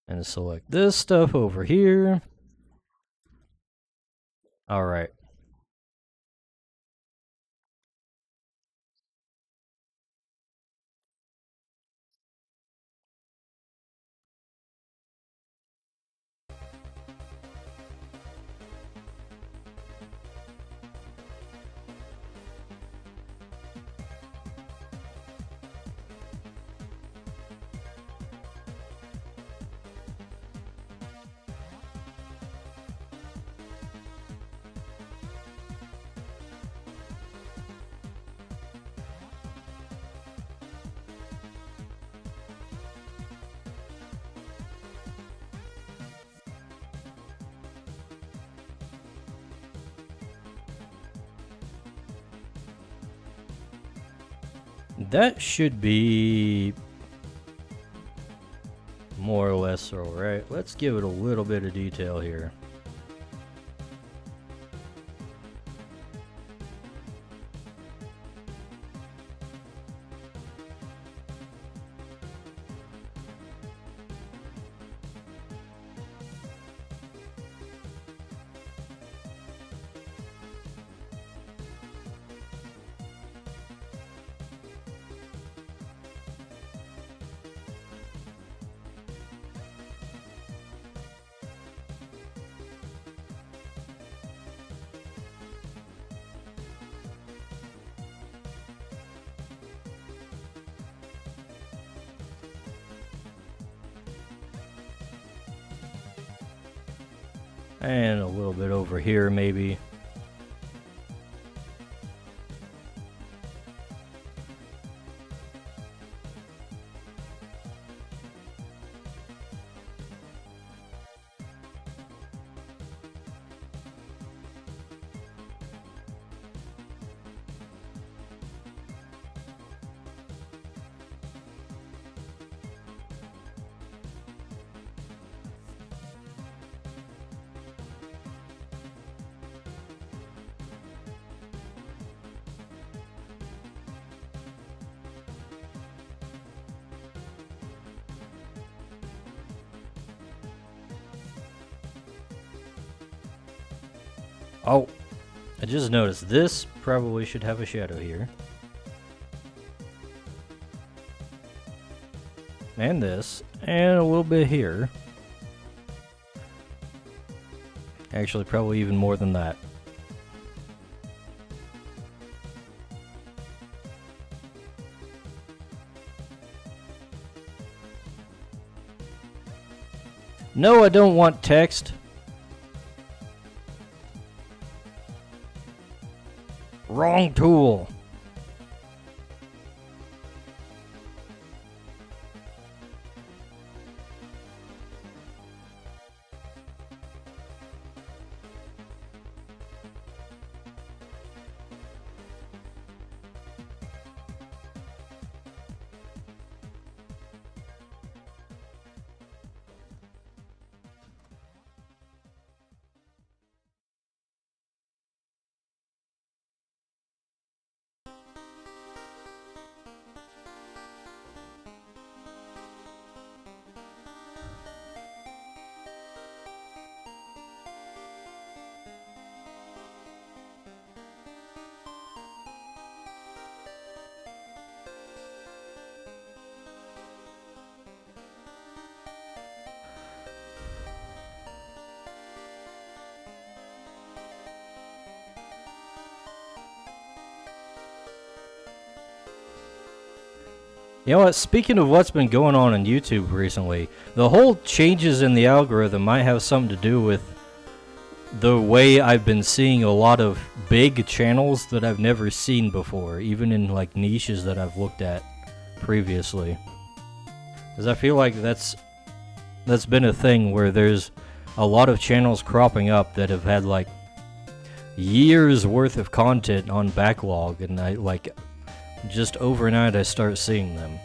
And select this stuff over here. Alright. That should be more or less alright. Let's give it a little bit of detail here. And a little bit over here, maybe. Oh, I just noticed this probably should have a shadow here. And this, and a little bit here. Actually, probably even more than that. No, I don't want text. Wrong tool. You know what, speaking of what's been going on YouTube recently, the whole changes in the algorithm might have something to do with the way I've been seeing a lot of big channels that I've never seen before, even in like niches that I've looked at previously. Because I feel like that's been a thing where there's a lot of channels cropping up that have had like years worth of content on backlog, and I like just overnight I start seeing them.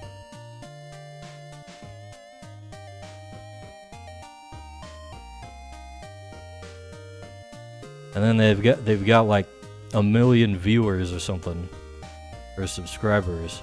And then they've got like 1 million viewers or something, or subscribers.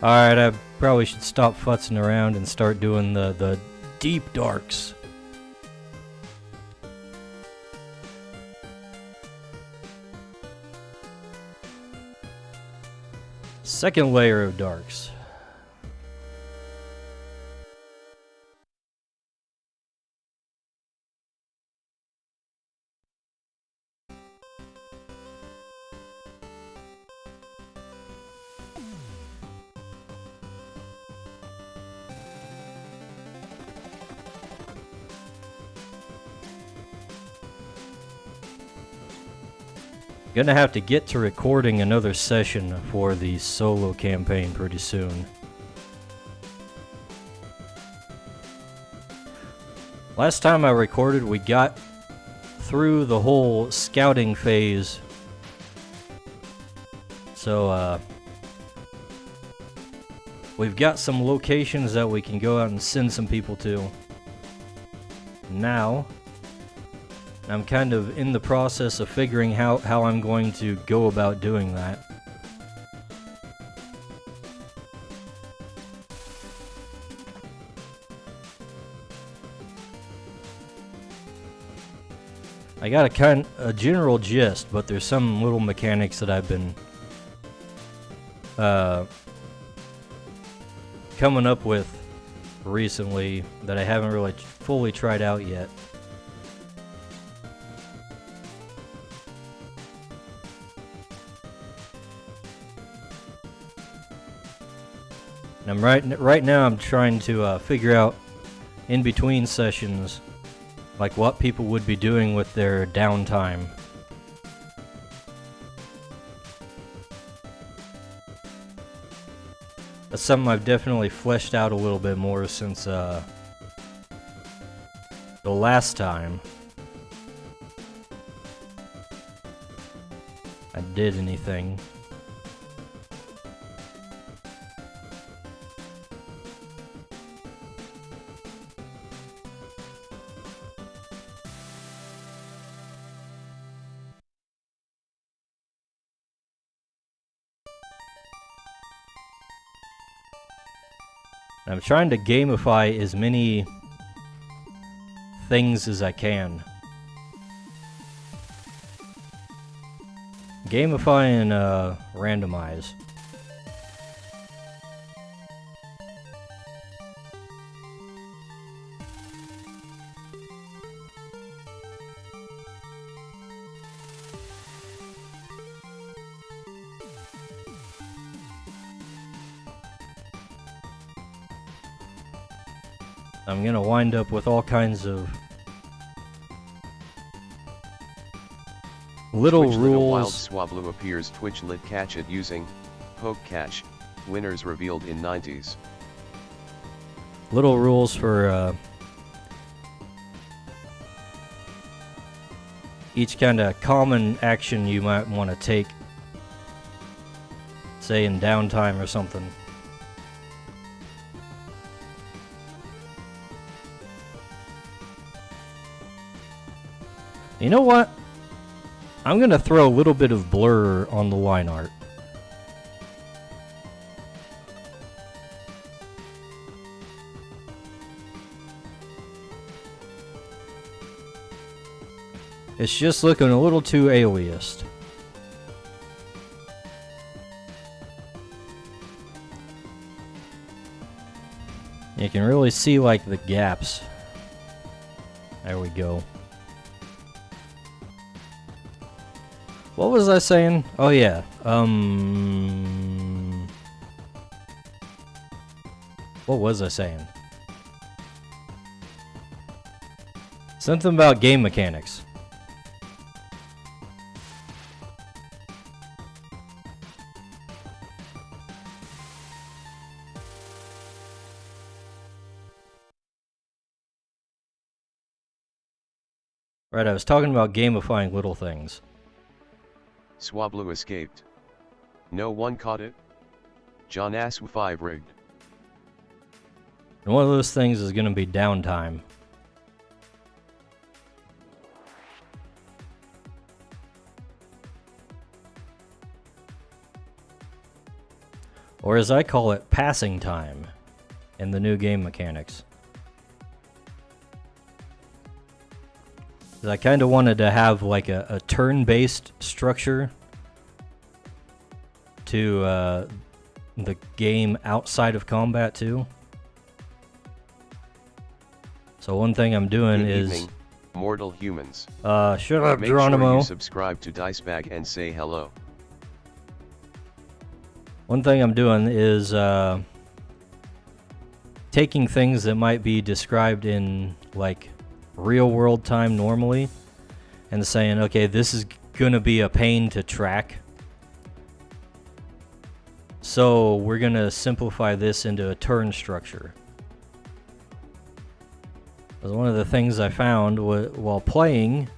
Alright, I probably should stop futzing around and start doing the deep darks. Second layer of darks. Gonna have to get to recording another session for the solo campaign pretty soon. Last time I recorded, we got through the whole scouting phase. So, we've got some locations that we can go out and send some people to. Now, I'm kind of in the process of figuring how I'm going to go about doing that. I got a general gist, but there's some little mechanics that I've been coming up with recently that I haven't really fully tried out yet. And right now I'm trying to figure out in between sessions like what people would be doing with their downtime. That's something I've definitely fleshed out a little bit more since the last time I did anything. I'm trying to gamify as many things as I can. Gamify and randomize. I'm gonna wind up with all kinds of little Twitch rules. Wild Swablu appears Twitch lit catch it using poke catch. Winners revealed in 90s. Little rules for each kind of common action you might want to take, say in downtime or something. You know what? I'm gonna throw a little bit of blur on the line art. It's just looking a little too aliased. You can really see like the gaps. There we go. What was I saying? Oh yeah. What was I saying? Something about game mechanics. Right, I was talking about gamifying little things. Swablu escaped. No one caught it. John Asw 5 rigged. And one of those things is going to be downtime. Or as I call it, passing time in the new game mechanics. I kind of wanted to have like a turn-based structure to the game outside of combat too. So one thing I'm doing Good is evening, mortal humans. shut up, Make Geronimo. sure you subscribe to Dicebag and say hello. One thing I'm doing is taking things that might be described in like real world time normally and saying, okay, this is gonna be a pain to track, so we're gonna simplify this into a turn structure. Because one of the things I found while playing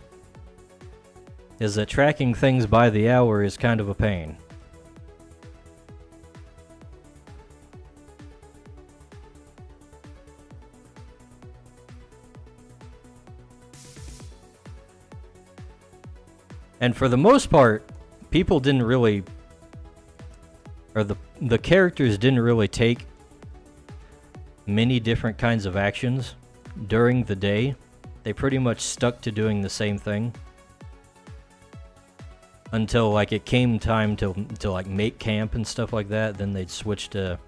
is that tracking things by the hour is kind of a pain. And for the most part, people didn't really, or the characters didn't really take many different kinds of actions during the day. They pretty much stuck to doing the same thing until like it came time to like make camp and stuff like that. Then they'd switch a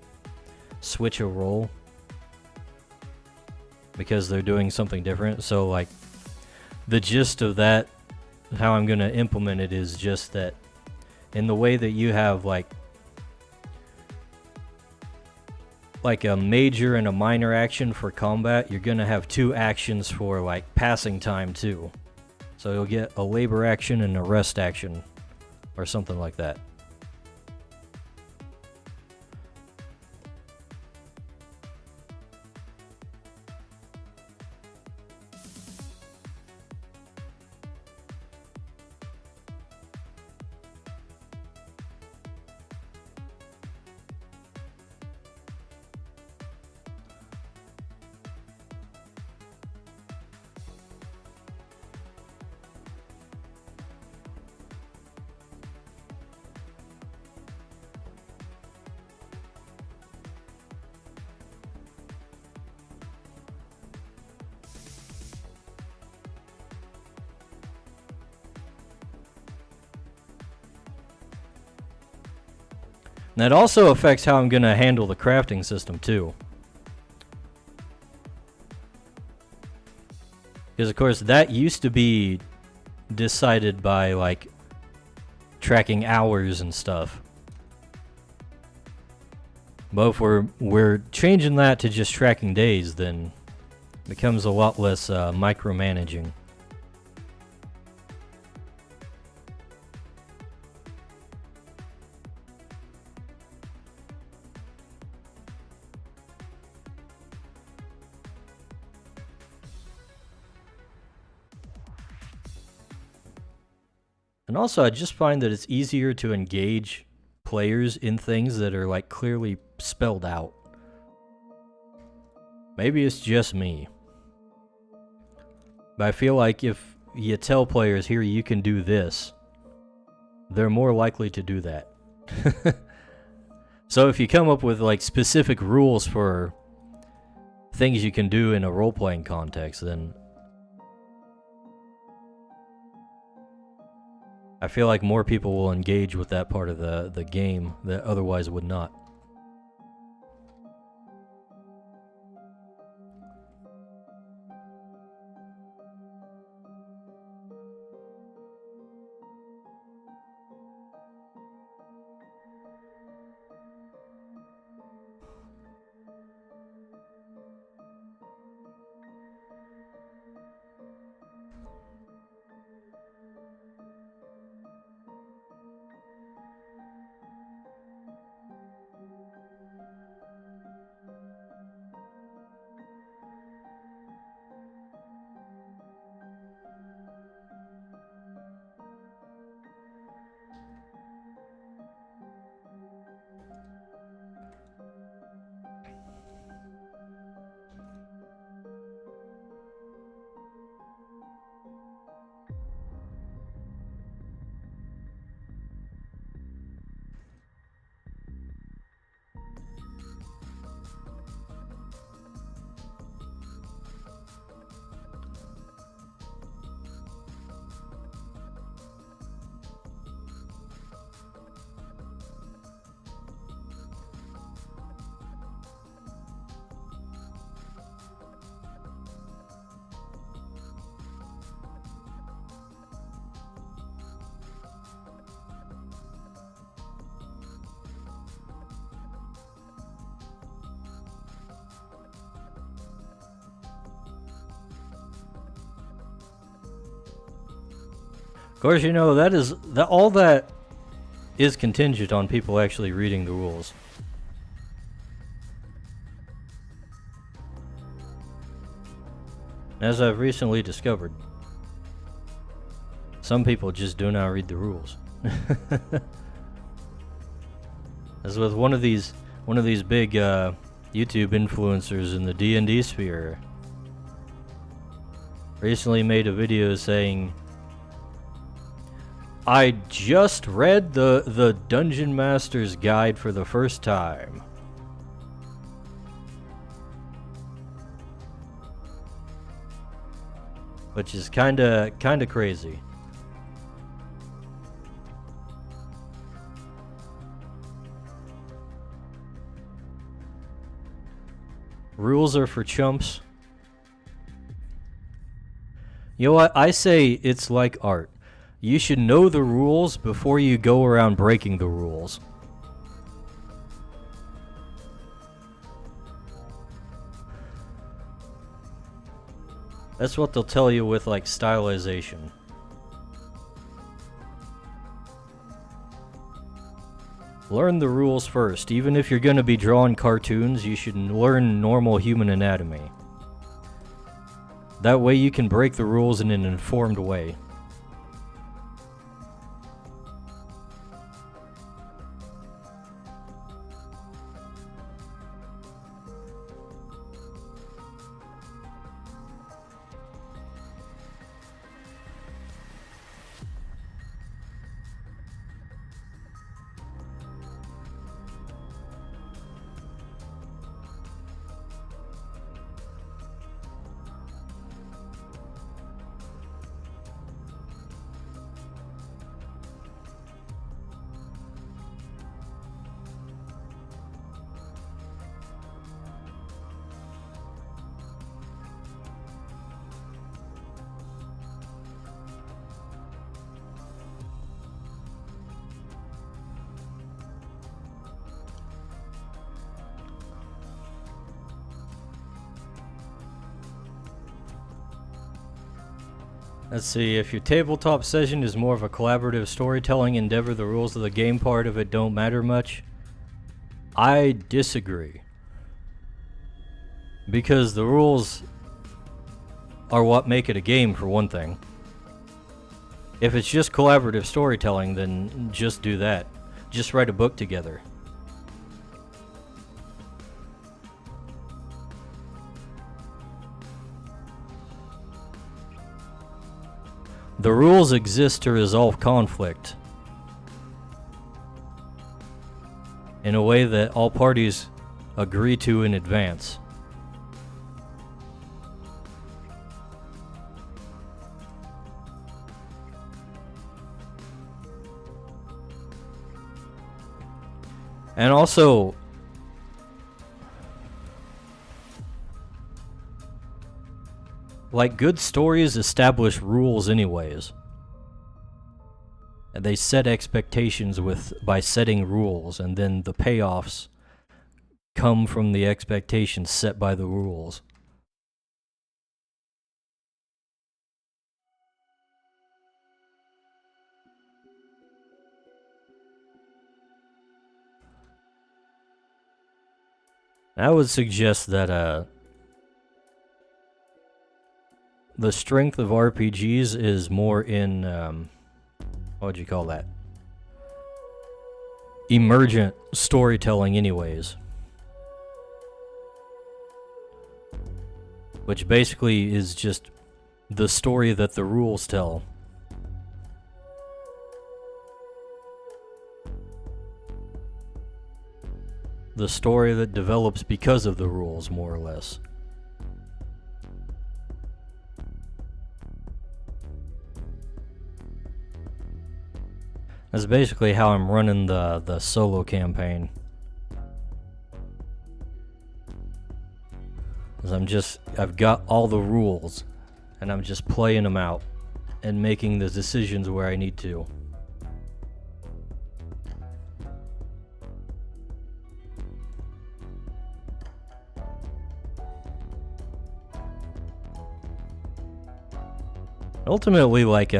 role because they're doing something different. So like the gist of that, how I'm going to implement it, is just that in the way that you have like a major and a minor action for combat, you're going to have two actions for like passing time too. So you'll get a labor action and a rest action or something like that. And that also affects how I'm going to handle the crafting system too. Because of course that used to be decided by like tracking hours and stuff. But if we're changing that to just tracking days, then it becomes a lot less micromanaging. And also, I just find that it's easier to engage players in things that are like clearly spelled out. Maybe it's just me, but I feel like if you tell players, here, you can do this, they're more likely to do that. So if you come up with like specific rules for things you can do in a role-playing context, then I feel like more people will engage with that part of the game that otherwise would not. Of course, you know, all that is contingent on people actually reading the rules. As I've recently discovered, some people just do not read the rules. As with one of these big YouTube influencers in the D&D sphere, recently made a video saying, I just read the Dungeon Master's Guide for the first time. Which is kinda crazy. Rules are for chumps. You know what? I say it's like art. You should know the rules before you go around breaking the rules. That's what they'll tell you with, like, stylization. Learn the rules first. Even if you're going to be drawing cartoons, you should learn normal human anatomy. That way you can break the rules in an informed way. Let's see, if your tabletop session is more of a collaborative storytelling endeavor, the rules of the game part of it don't matter much. I disagree. Because the rules are what make it a game, for one thing. If it's just collaborative storytelling, then just do that. Just write a book together. The rules exist to resolve conflict in a way that all parties agree to in advance. And also, like, good stories establish rules anyways. And they set expectations by setting rules, and then the payoffs come from the expectations set by the rules. I would suggest that the strength of RPGs is more in what would you call that? Emergent storytelling anyways. Which basically is just the story that the rules tell. The story that develops because of the rules, more or less. That's basically how I'm running the solo campaign. I've got all the rules, and I'm just playing them out, and making the decisions where I need to. Ultimately, like,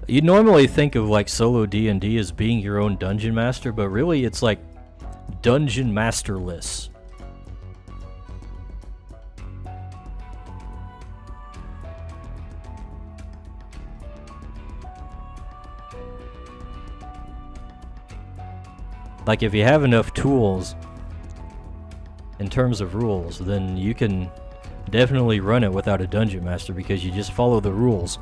you normally think of like solo D&D as being your own dungeon master, but really it's like dungeon masterless. Like, if you have enough tools in terms of rules, then you can definitely run it without a dungeon master because you just follow the rules.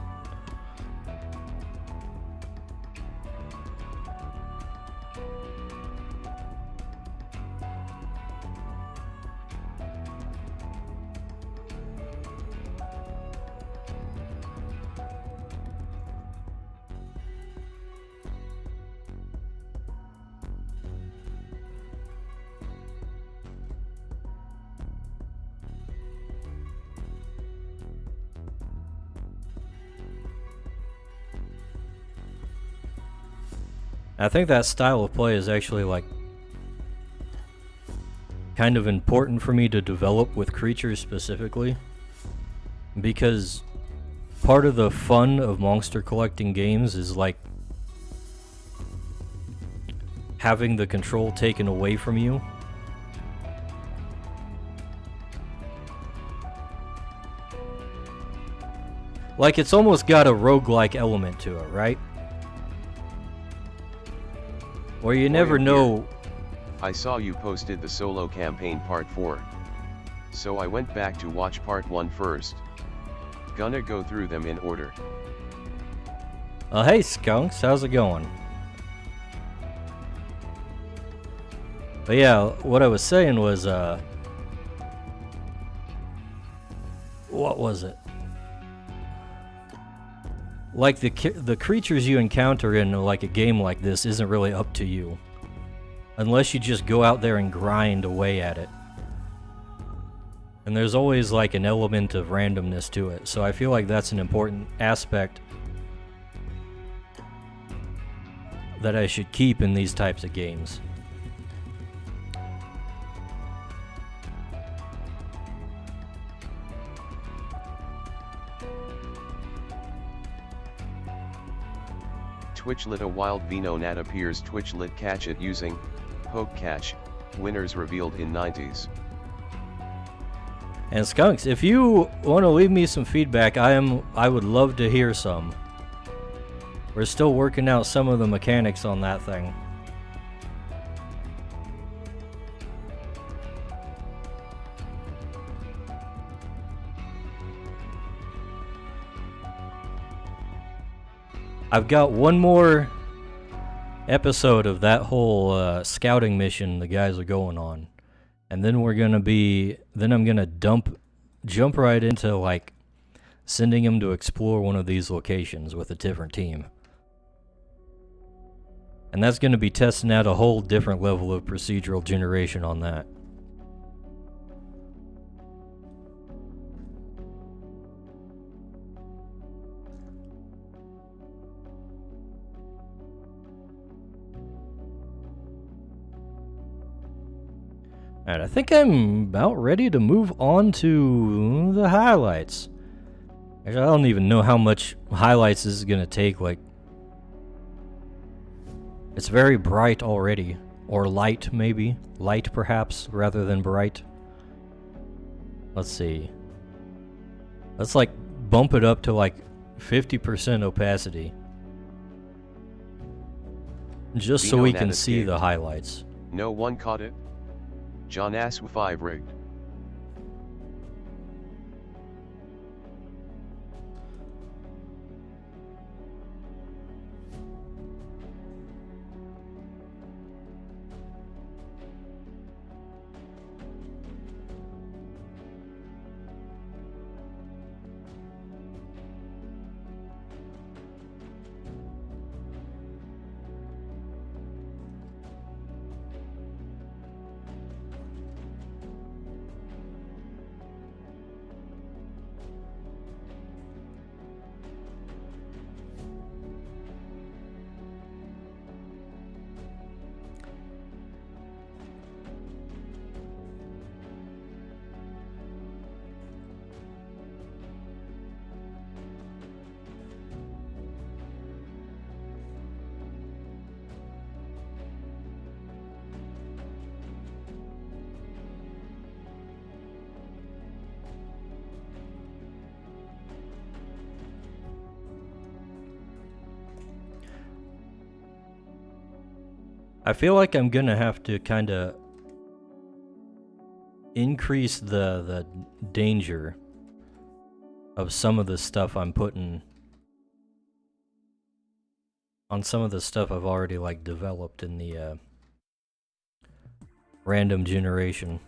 I think that style of play is actually, like, kind of important for me to develop with creatures specifically, because part of the fun of monster collecting games is, like, having the control taken away from you. Like, it's almost got a roguelike element to it, right? Where you never know. I saw you posted the solo campaign part 4. So I went back to watch part 1 first. Gonna go through them in order. Hey Skunks, how's it going? But yeah, what I was saying was, what was it? Like, the creatures you encounter in, like, a game like this isn't really up to you. Unless you just go out there and grind away at it. And there's always, like, an element of randomness to it. So I feel like that's an important aspect that I should keep in these types of games. Twitchlit a wild Vino Nat appears Twitchlit catch it using poke catch, winners revealed in 90s. And Skunks, if you want to leave me some feedback, I would love to hear some. We're still working out some of the mechanics on that thing. I've got one more episode of that whole scouting mission the guys are going on. And then I'm gonna jump right into, like, sending them to explore one of these locations with a different team. And that's going to be testing out a whole different level of procedural generation on that. Alright, I think I'm about ready to move on to the highlights. Actually, I don't even know how much highlights this is going to take. Like, it's very bright already. Or light, maybe. Light, perhaps, rather than bright. Let's see. Let's, like, bump it up to, like, 50% opacity. Just so we can see the highlights. No one caught it. John Ass 5 rigged. I feel like I'm gonna have to kind of increase the danger of some of the stuff I'm putting on some of the stuff I've already like developed in the random generation.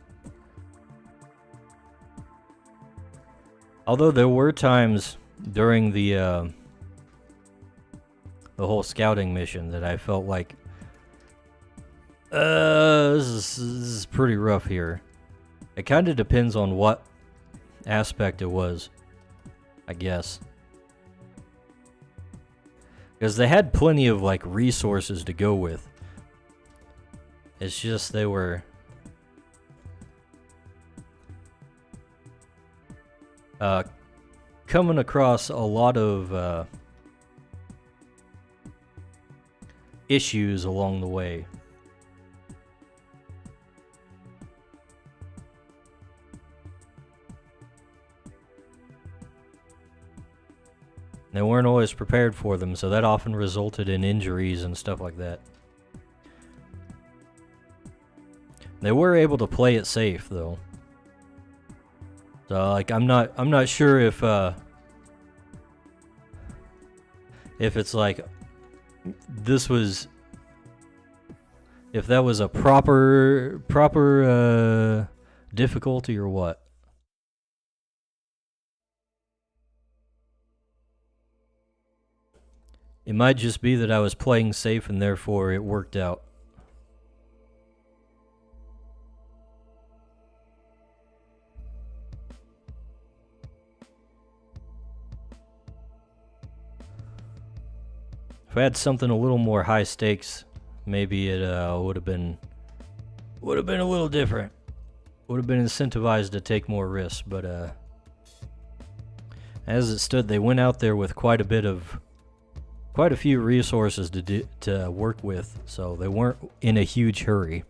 Although there were times during the whole scouting mission that I felt like this is pretty rough here. It kind of depends on what aspect it was, I guess. Because they had plenty of, like, resources to go with. It's just they were coming across a lot of issues along the way. They weren't always prepared for them, so that often resulted in injuries and stuff like that. They were able to play it safe, though. So, like, I'm not sure if it's like this was, if that was a proper difficulty or what. It might just be that I was playing safe and therefore it worked out. If I had something a little more high stakes, maybe it would have been a little different. Would have been incentivized to take more risks, but as it stood, they went out there with quite a few resources to work with, so they weren't in a huge hurry.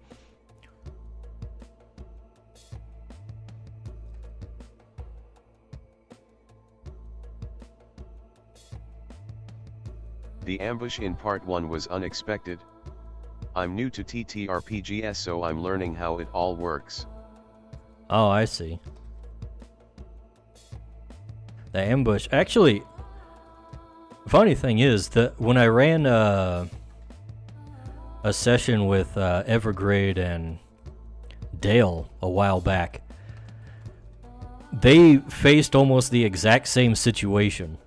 The ambush in part 1 was unexpected. I'm new to TTRPGs, so I'm learning how it all works. Oh, I see. The ambush, actually, funny thing is that when I ran a session with Evergrade and Dale a while back, they faced almost the exact same situation.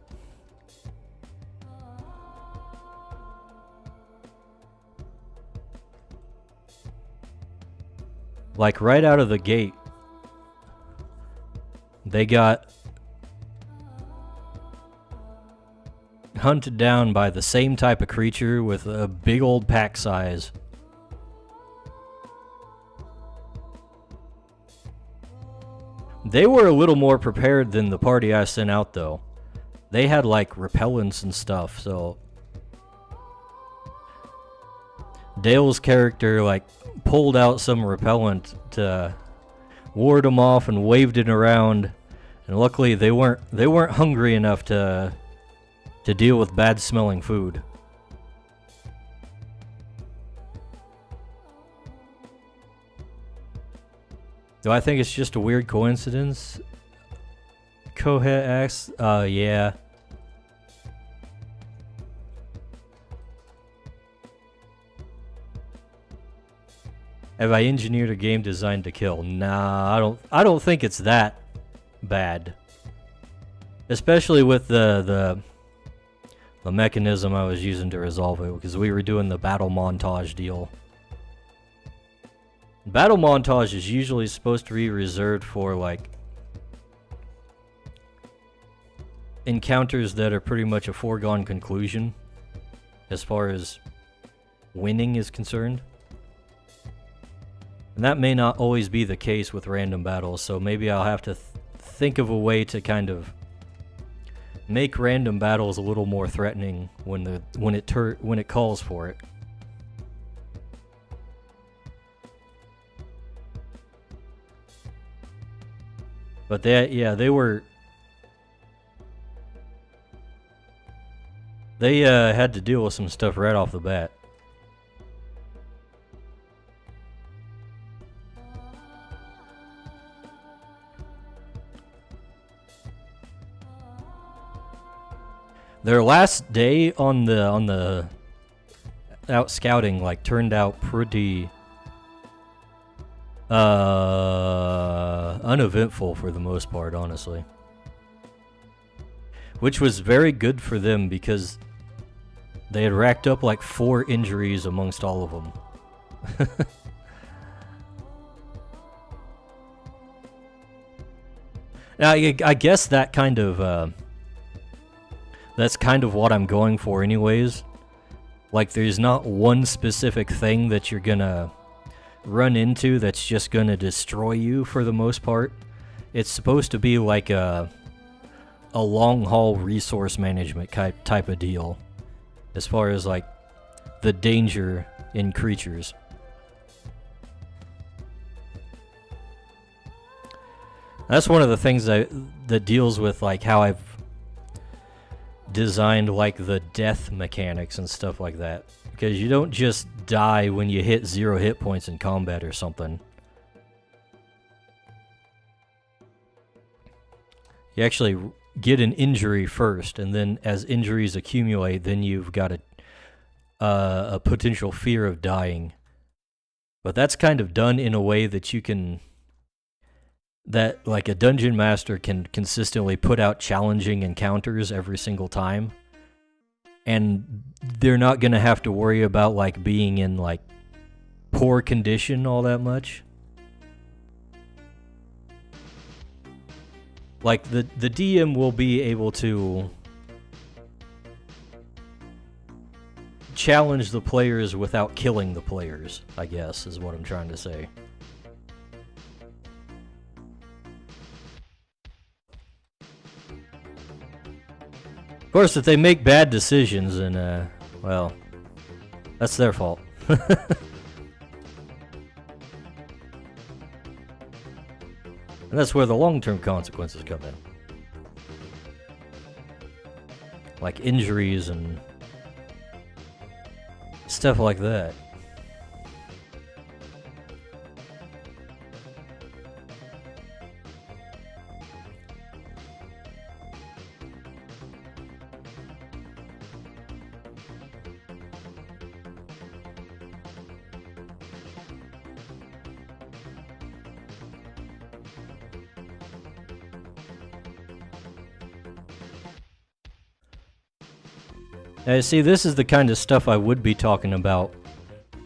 Like right out of the gate, they got hunted down by the same type of creature with a big old pack size. They were a little more prepared than the party I sent out, though. They had like repellents and stuff, so Dale's character like pulled out some repellent to ward them off and waved it around, and luckily they weren't hungry enough to deal with bad smelling food. Do I think it's just a weird coincidence? Cohet X? Yeah. Have I engineered a game designed to kill? Nah, I don't think it's that bad. Especially with the mechanism I was using to resolve it, because we were doing the battle montage deal. Battle montage is usually supposed to be reserved for like encounters that are pretty much a foregone conclusion as far as winning is concerned. And that may not always be the case with random battles, so maybe I'll have to think of a way to kind of make random battles a little more threatening when it calls for it. But they had to deal with some stuff right off the bat. Their last day on the out scouting like turned out pretty uneventful for the most part, honestly. Which was very good for them because they had racked up like 4 injuries amongst all of them. Now, I guess that kind of that's kind of what I'm going for anyways. Like, there's not one specific thing that you're gonna run into that's just gonna destroy you for the most part. It's supposed to be like a long-haul resource management type of deal as far as like the danger in creatures. That's one of the things that deals with like how I've designed like the death mechanics and stuff like that, because you don't just die when you hit 0 hit points in combat or something. You actually get an injury first, and then as injuries accumulate, then you've got a potential fear of dying. But that's kind of done in a way that you can, that like a dungeon master can consistently put out challenging encounters every single time, and they're not gonna have to worry about like being in like poor condition all that much. Like the DM will be able to challenge the players without killing the players, I guess is what I'm trying to say. Of course, if they make bad decisions, then, well, that's their fault. And that's where the long-term consequences come in. Like injuries and stuff like that. Now, see, this is the kind of stuff I would be talking about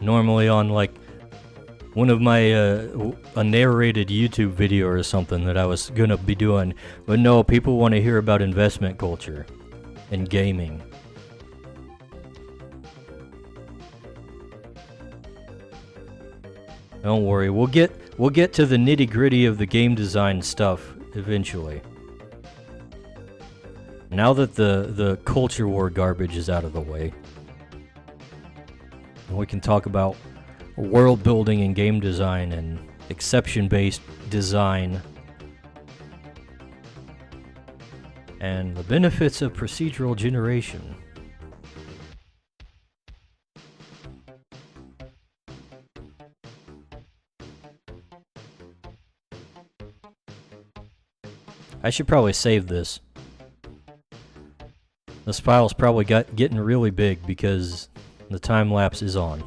normally on, like, one of my a narrated YouTube video or something that I was gonna be doing, but no, people want to hear about investment culture and gaming. Don't worry, we'll get to the nitty-gritty of the game design stuff eventually. Now that the culture war garbage is out of the way, we can talk about world building and game design and exception-based design and the benefits of procedural generation. I should probably save this. This file's probably getting really big because the time lapse is on.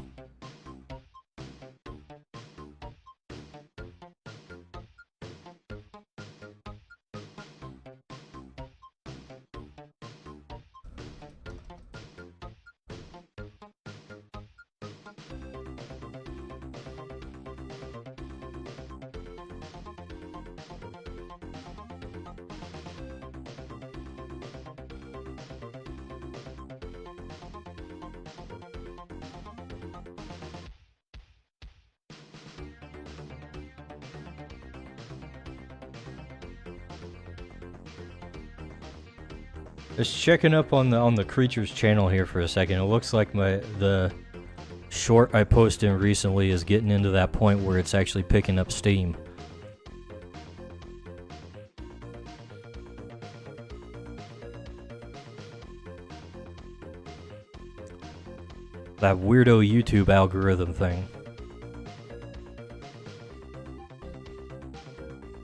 Just checking up on the creatures channel here for a second. It looks like the short I posted recently is getting into that point where it's actually picking up steam. That weirdo YouTube algorithm thing.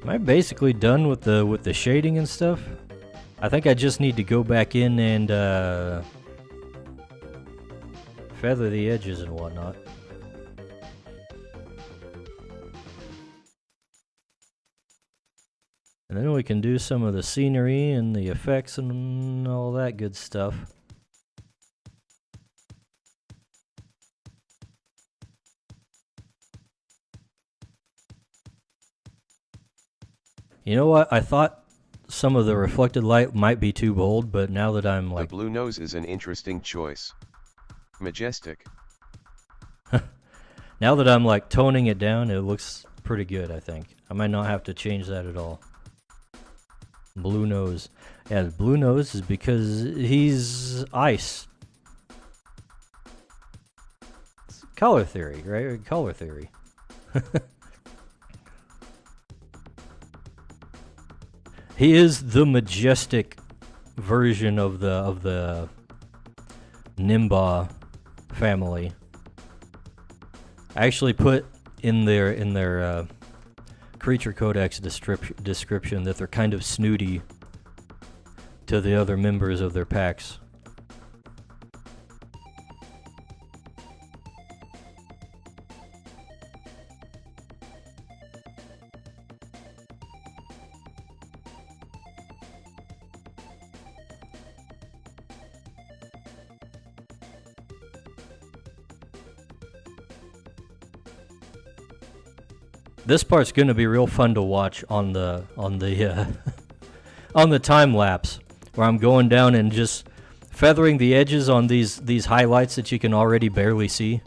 Am I basically done with the shading and stuff? I think I just need to go back in and feather the edges and whatnot. And then we can do some of the scenery and the effects and all that good stuff. You know what? I thought some of the reflected light might be too bold, but now that I'm like... The blue nose is an interesting choice. Majestic. Now that I'm like toning it down, it looks pretty good, I think. I might not have to change that at all. Blue nose. Yeah, the blue nose is because he's ice. It's color theory, right? Color theory. He is the majestic version of the Nimba family. I actually put in their creature codex description that they're kind of snooty to the other members of their packs. This part's gonna be real fun to watch on the on the time lapse, where I'm going down and just feathering the edges on these highlights that you can already barely see.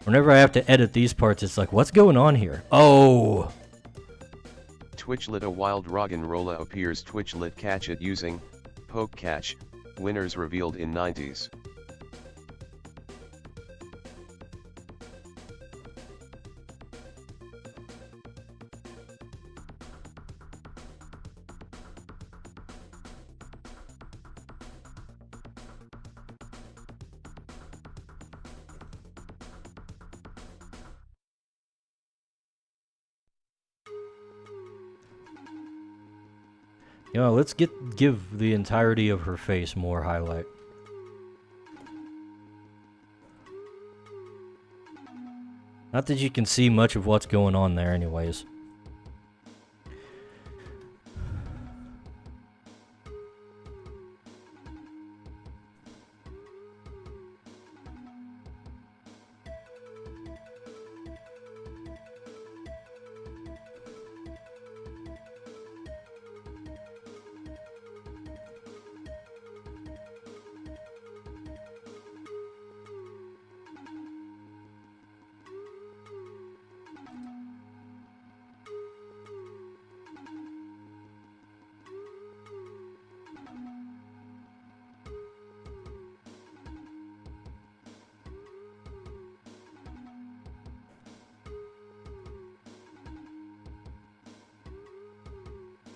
Whenever I have to edit these parts, it's like, what's going on here? Oh! Twitchlet a wild Roggenrola appears Twitchlet catch it using poke catch, winners revealed in 90s. You know, let's give the entirety of her face more highlight. Not that you can see much of what's going on there anyways.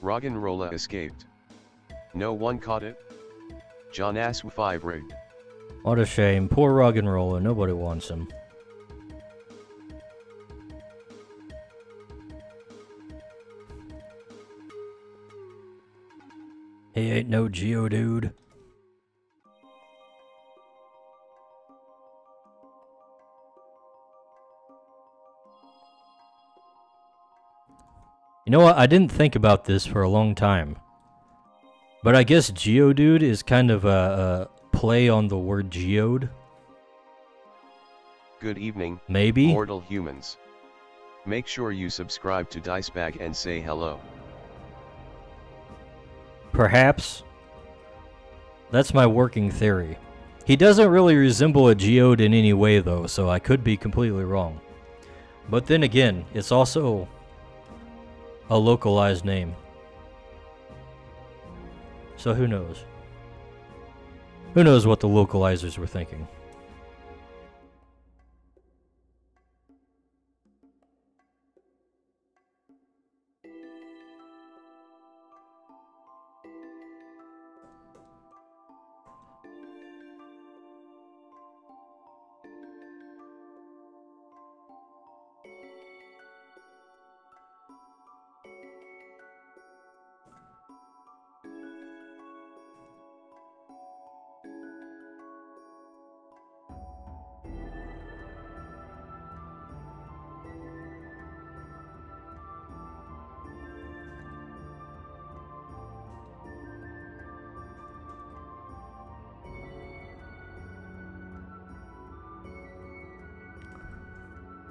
Roggenrola escaped. No one caught it? John Asw 5 rigged. What a shame. Poor Roggenrola. Nobody wants him. He ain't no Geodude. You know what? I didn't think about this for a long time. But I guess Geodude is kind of a play on the word geode. Good evening, Maybe? mortal humans. Make sure you subscribe to Dicebag and say hello. Perhaps. That's my working theory. He doesn't really resemble a geode in any way though, so I could be completely wrong. But then again, it's also a localized name. So who knows? Who knows what the localizers were thinking?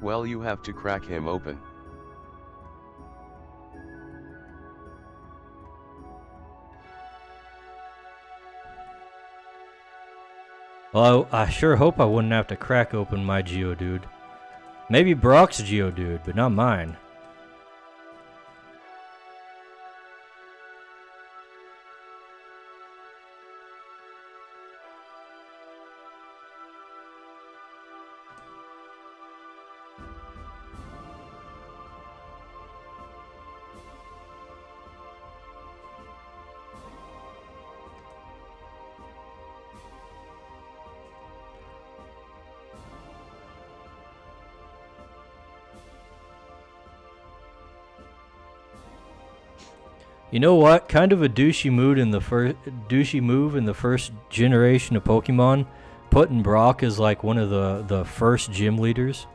Well, you have to crack him open. Well, I sure hope I wouldn't have to crack open my Geodude. Maybe Brock's Geodude, but not mine. You know what? Kind of a douchey move in the first generation of Pokemon, putting Brock as like one of the first gym leaders.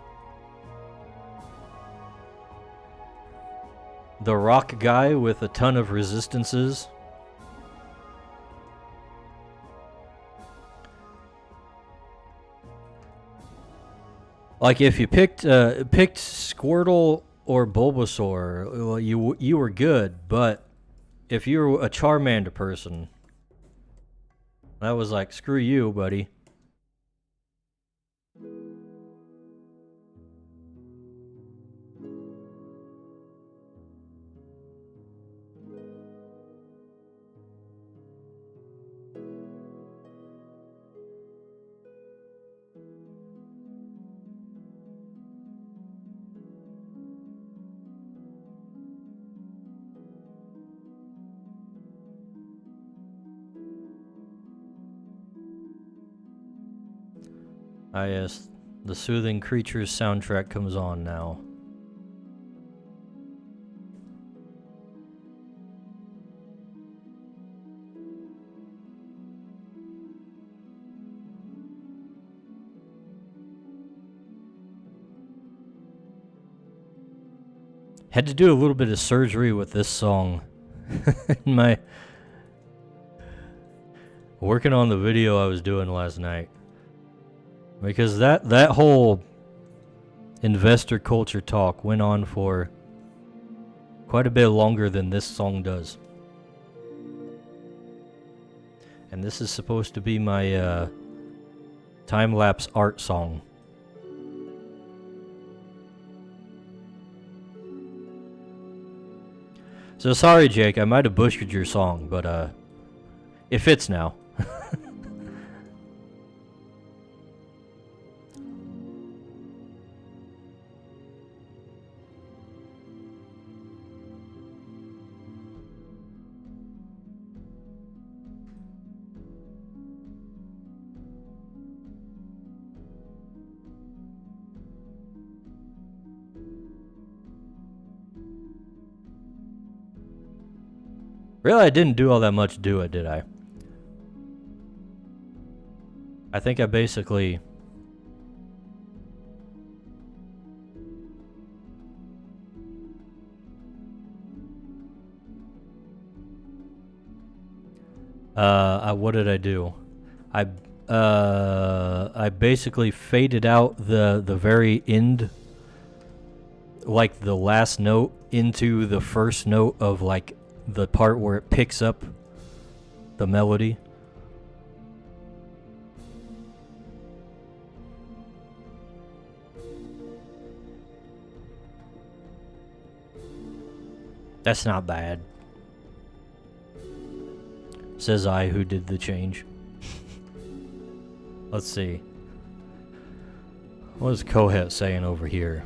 The rock guy with a ton of resistances. Like if you picked Squirtle or Bulbasaur, well, you were good, but if you were a Charmander person, that was like, screw you, buddy. Ah yes, the Soothing Creatures soundtrack comes on now. Had to do a little bit of surgery with this song. Working on the video I was doing last night. Because that whole investor culture talk went on for quite a bit longer than this song does. And this is supposed to be my time-lapse art song. So sorry, Jake, I might have butchered your song, but it fits now. Really, I didn't do all that much to it, did I? I think I basically... what did I do? I basically faded out the very end, like the last note, into the first note of like the part where it picks up the melody. That's not bad. Says I, who did the change. Let's see. What is Kohet saying over here?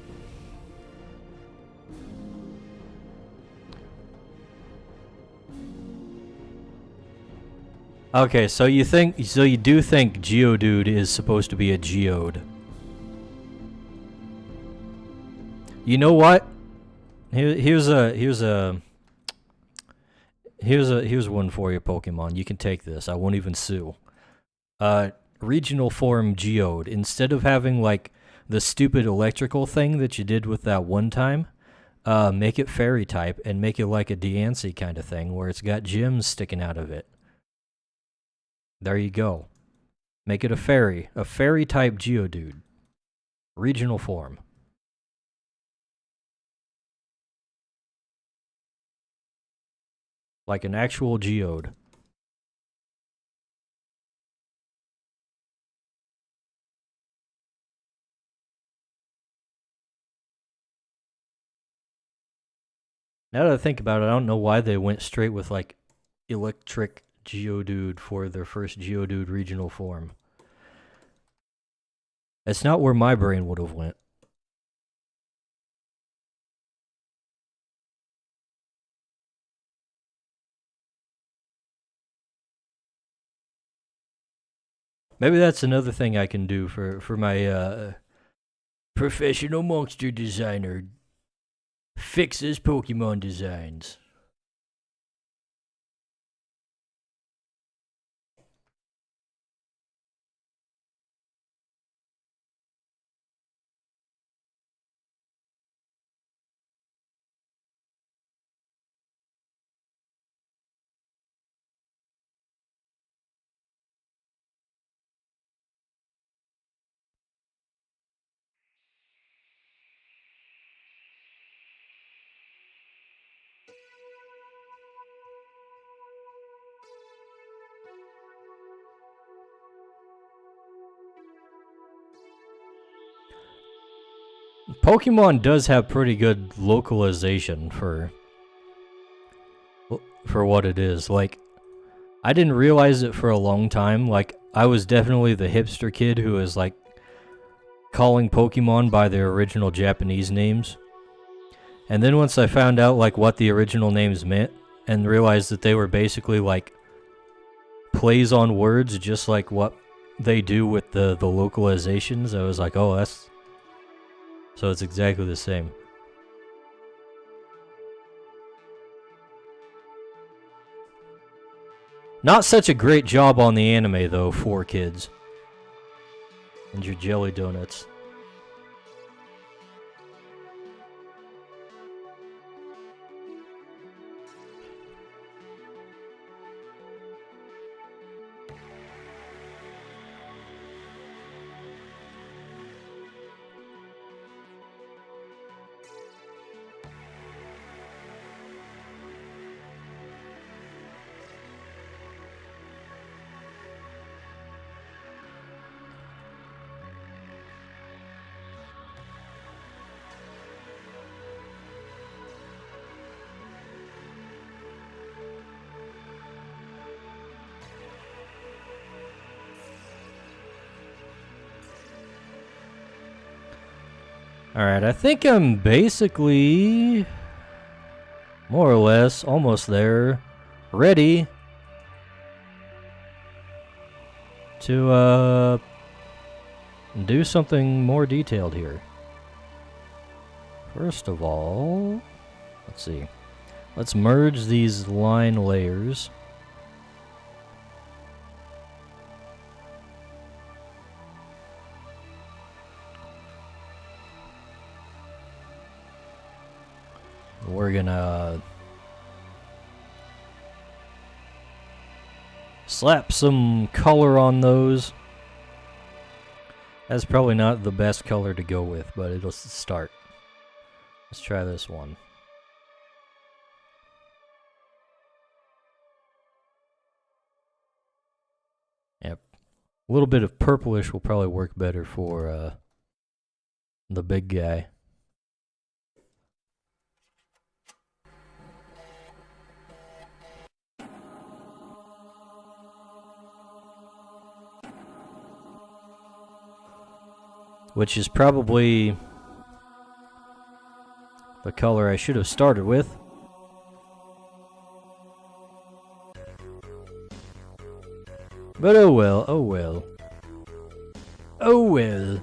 Okay, so you do think Geodude is supposed to be a geode. You know what? Here's one for you, Pokemon. You can take this. I won't even sue. Regional form Geode. Instead of having like the stupid electrical thing that you did with that one time, make it fairy type and make it like a Diancie kind of thing where it's got gems sticking out of it. There you go. Make it a fairy type Geodude. Regional form. Like an actual geode. Now that I think about it, I don't know why they went straight with like electric Geodude for their first Geodude regional form. It's not where my brain would have went. Maybe that's another thing I can do for my professional monster designer. Fixes Pokemon designs. Pokemon does have pretty good localization for what it is. Like, I didn't realize it for a long time. Like, I was definitely the hipster kid who was like calling Pokemon by their original Japanese names. And then once I found out like what the original names meant and realized that they were basically like plays on words, just like what they do with the localizations, I was like, oh, that's... So it's exactly the same. Not such a great job on the anime, though, for kids. And your jelly donuts. Alright, I think I'm basically, more or less, almost there, ready to do something more detailed here. First of all, let's see. Let's merge these line layers. We're gonna slap some color on those. That's probably not the best color to go with, but it'll start. Let's try this one. Yep. A little bit of purplish will probably work better for the big guy. Which is probably the color I should have started with. But oh well, oh well. Oh well.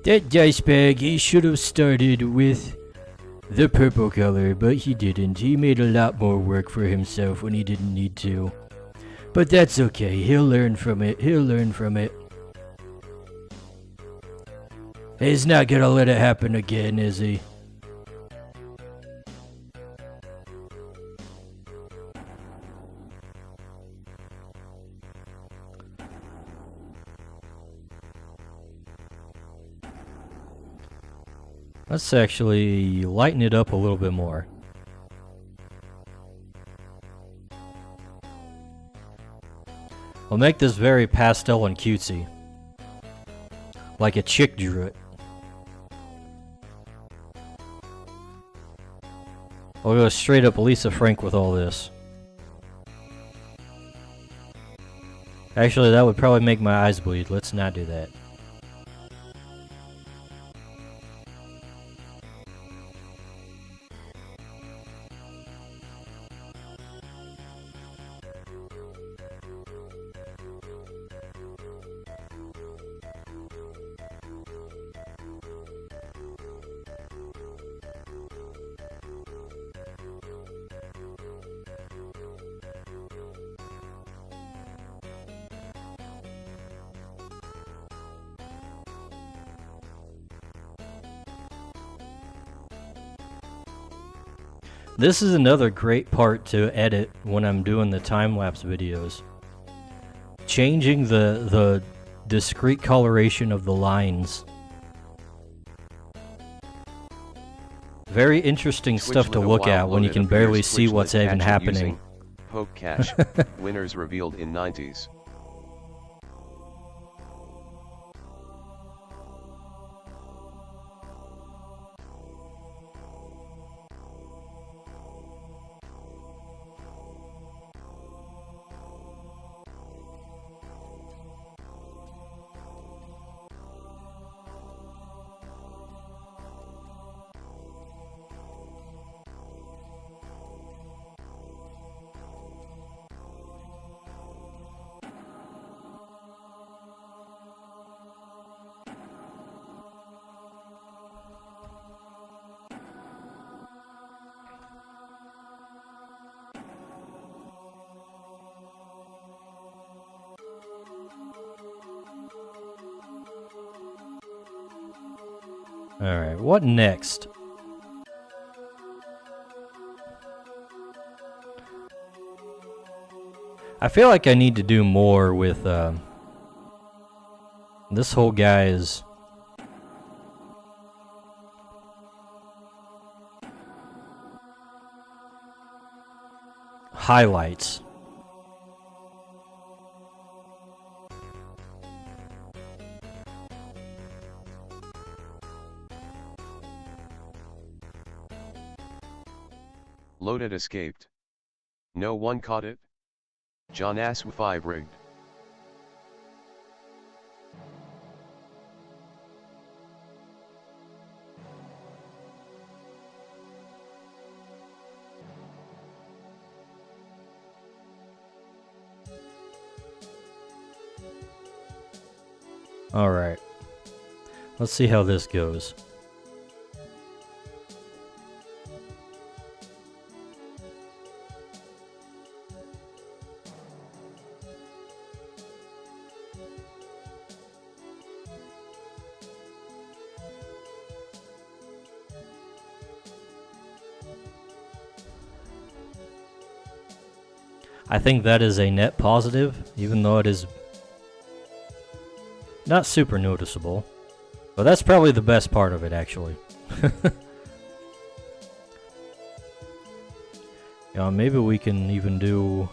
That dice bag, he should have started with the purple color, but he didn't. He made a lot more work for himself when he didn't need to. But that's okay, he'll learn from it, he'll learn from it. He's not gonna let it happen again, is he? Let's actually lighten it up a little bit more. We'll make this very pastel and cutesy. Like a chick drew it. I'll go straight up Lisa Frank with all this. Actually, that would probably make my eyes bleed. Let's not do that. This is another great part to edit when I'm doing the time-lapse videos. Changing the discrete coloration of the lines. Very interesting stuff to look at when you can barely see what's even happening. Poke cache. Winners revealed in 90s. Alright, what next? I feel like I need to do more with, this whole guy's highlights. Loaded escaped. No one caught it. John Ass 5 rigged. Alright. Let's see how this goes. I think that is a net positive, even though it is not super noticeable. But that's probably the best part of it, actually. Yeah, maybe we can even do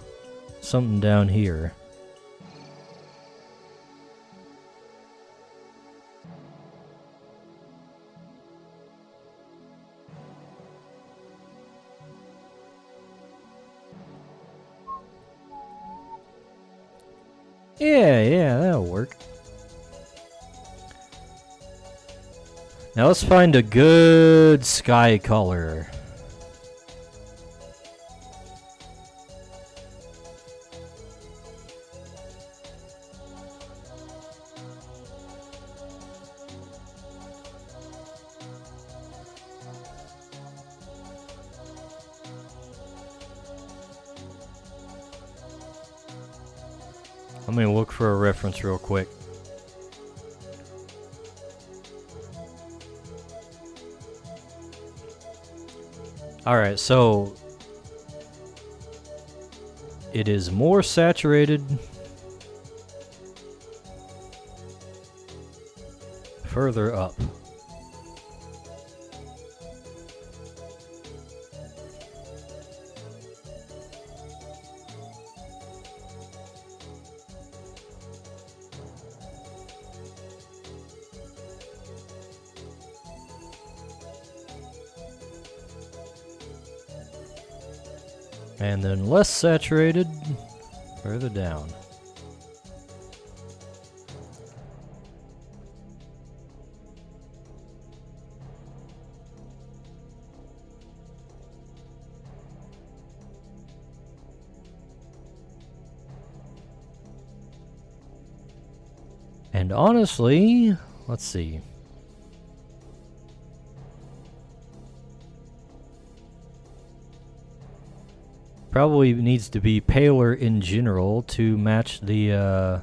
something down here. Yeah, that'll work. Now let's find a good sky color. Let me look for a reference real quick. Alright, so it is more saturated further up. And then less saturated further down. And honestly, let's see. Probably needs to be paler in general to match the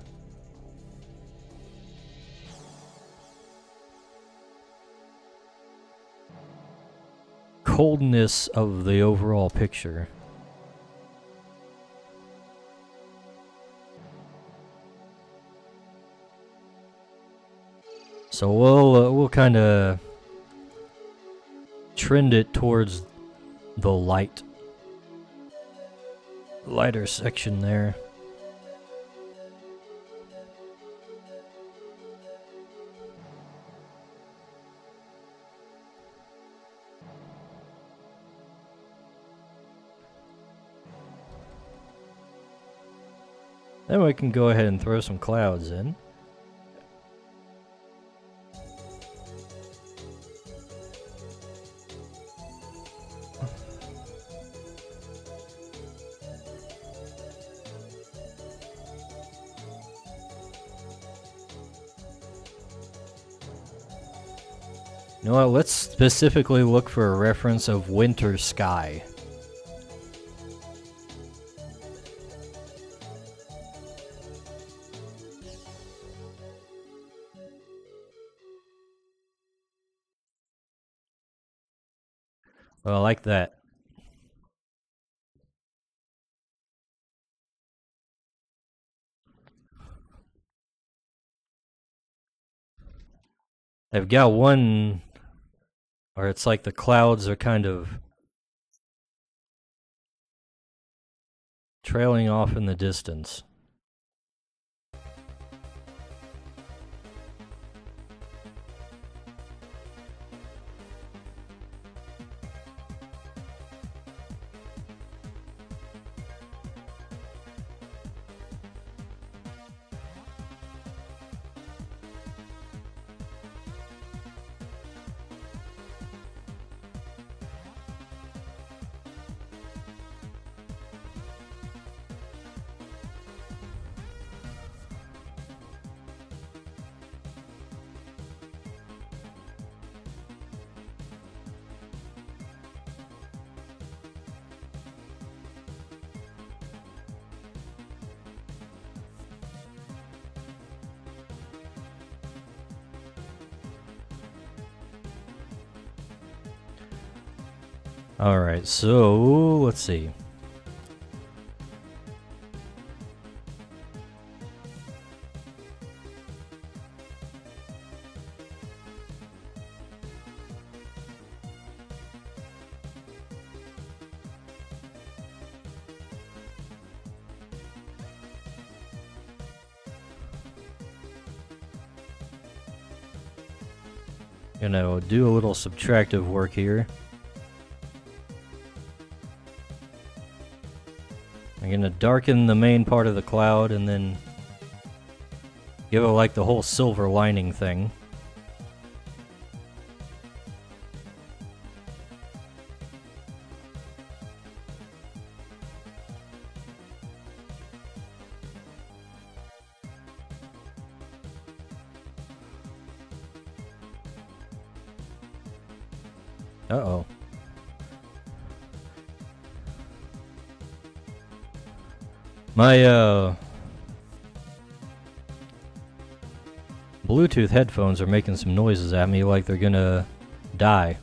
coldness of the overall picture. So we'll kind of trend it towards the lighter section there. Then we can go ahead and throw some clouds in. You know what, let's specifically look for a reference of winter sky. Well, I like that. I've got one, or it's like the clouds are kind of trailing off in the distance. Alright, so let's see. Gonna do a little subtractive work here. I'm gonna darken the main part of the cloud and then give it like the whole silver lining thing. Uh-oh. My, Bluetooth headphones are making some noises at me like they're gonna die.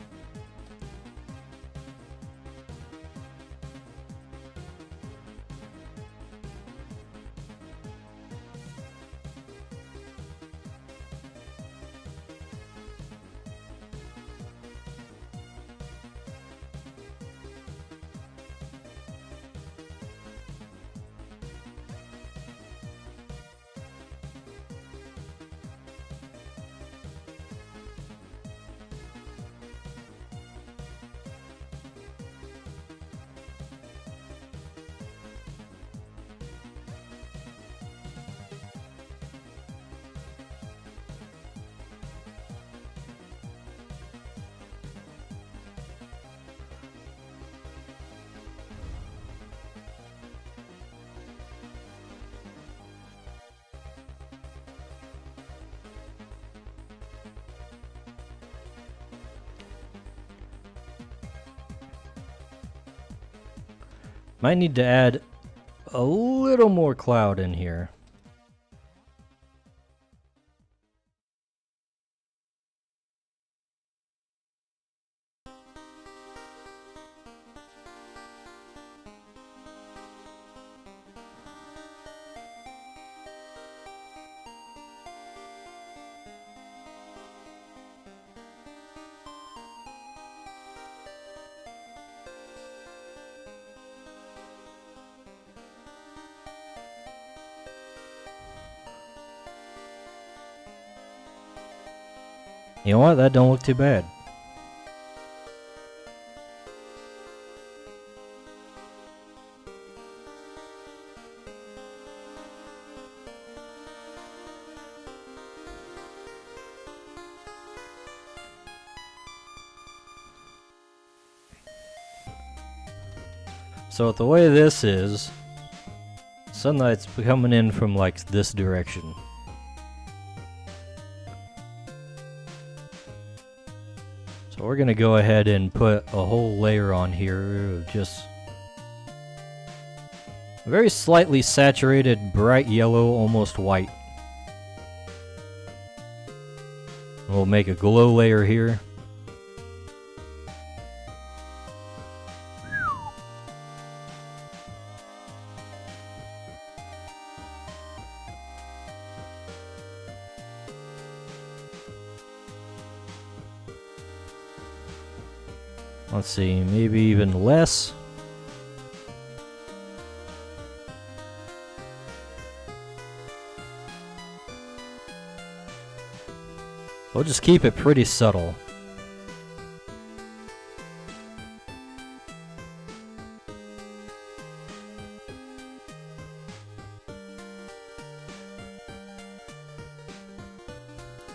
Might need to add a little more cloud in here. You know what? That don't look too bad. So with the way this is, sunlight's coming in from like this direction. So we're gonna go ahead and put a whole layer on here of just very slightly saturated, bright yellow, almost white. We'll make a glow layer here. Let's see, maybe even less. We'll just keep it pretty subtle.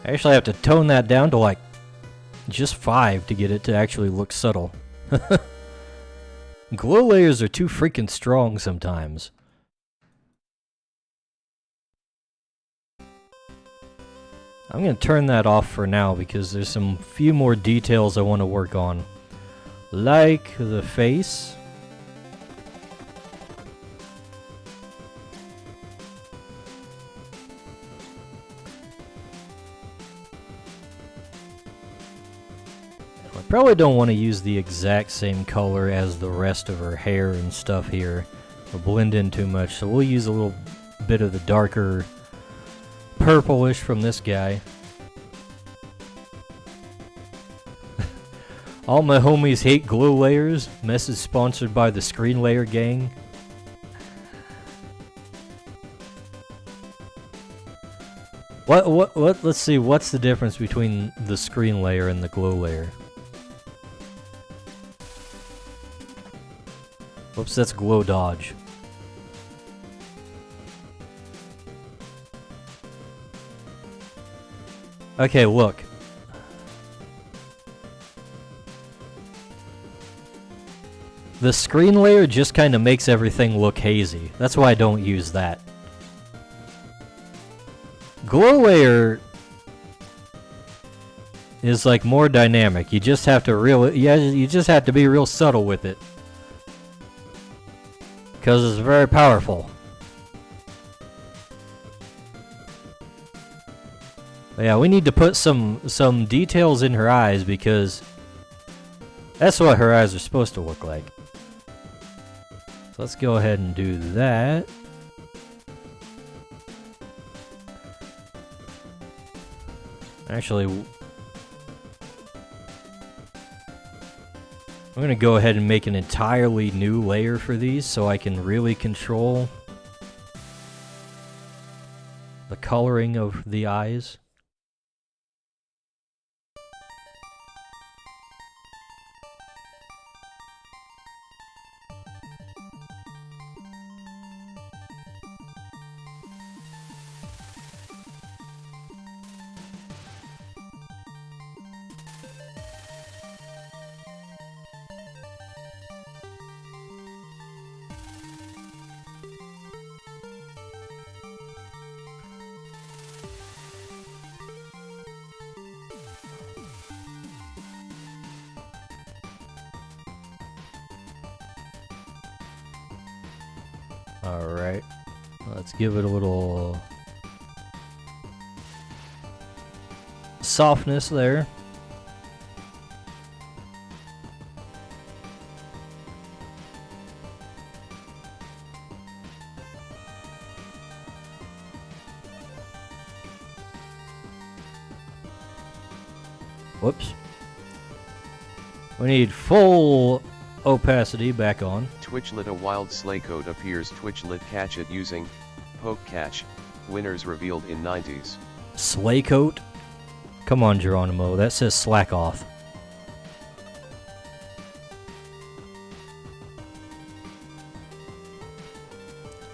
I actually have to tone that down to like just 5 to get it to actually look subtle. Glow layers are too freaking strong sometimes. I'm gonna turn that off for now because there's some few more details I want to work on. Like the face. Probably don't want to use the exact same color as the rest of her hair and stuff here. It'll blend in too much, so we'll use a little bit of the darker purplish from this guy. All my homies hate glow layers. Message sponsored by the Screen Layer Gang. What, let's see, what's the difference between the screen layer and the glow layer? Whoops, that's glow dodge. Okay, look. The screen layer just kind of makes everything look hazy. That's why I don't use that. Glow layer is like more dynamic. You just have to you just have to be real subtle with it, because it's very powerful. But yeah, we need to put some details in her eyes, because that's what her eyes are supposed to look like. So let's go ahead and do that. Actually, I'm going to go ahead and make an entirely new layer for these so I can really control the coloring of the eyes. Alright, let's give it a little softness there. Whoops. We need full opacity back on. Twitchlet a wild Slaycoat appears. Twitchlet catch it using poke catch. Winners revealed in 90s. Slaycoat? Come on, Geronimo. That says slack off.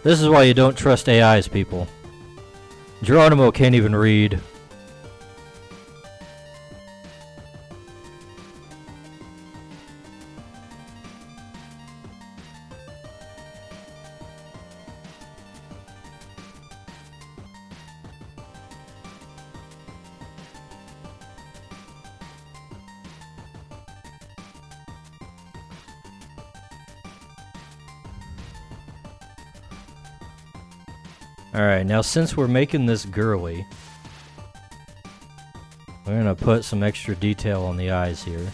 This is why you don't trust AIs, people. Geronimo can't even read. Alright, now since we're making this girly, we're gonna put some extra detail on the eyes here.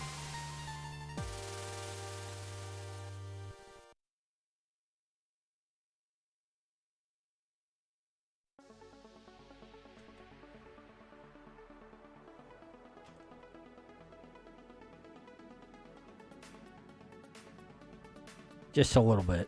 Just a little bit.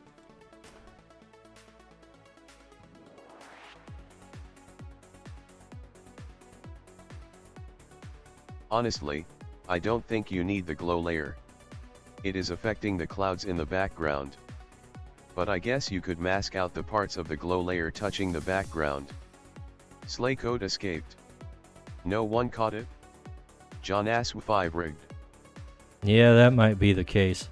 Honestly, I don't think you need the glow layer. It is affecting the clouds in the background. But I guess you could mask out the parts of the glow layer touching the background. Slaycoat escaped. No one caught it? John Asw 5 rigged. Yeah, that might be the case.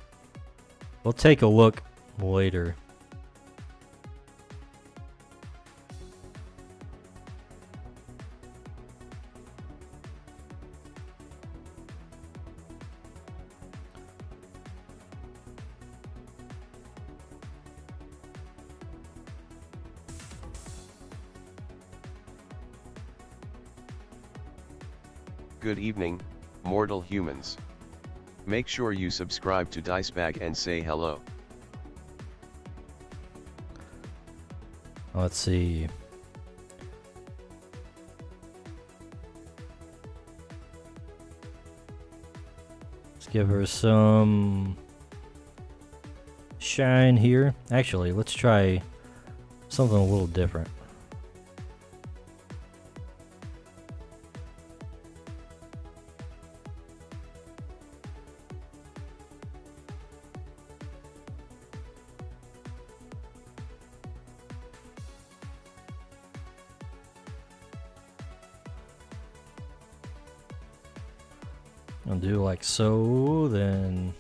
We'll take a look later. Good evening, mortal humans. Make sure you subscribe to Dicebag and say hello. Let's see. Let's give her some shine here. Actually, let's try something a little different. I'll do like so, then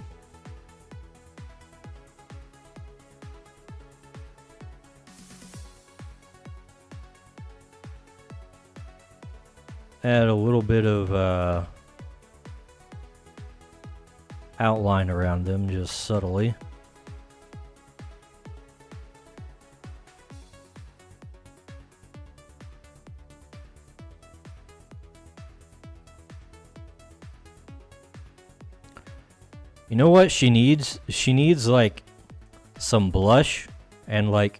add a little bit of outline around them, just subtly. You know what she needs? She needs like some blush and like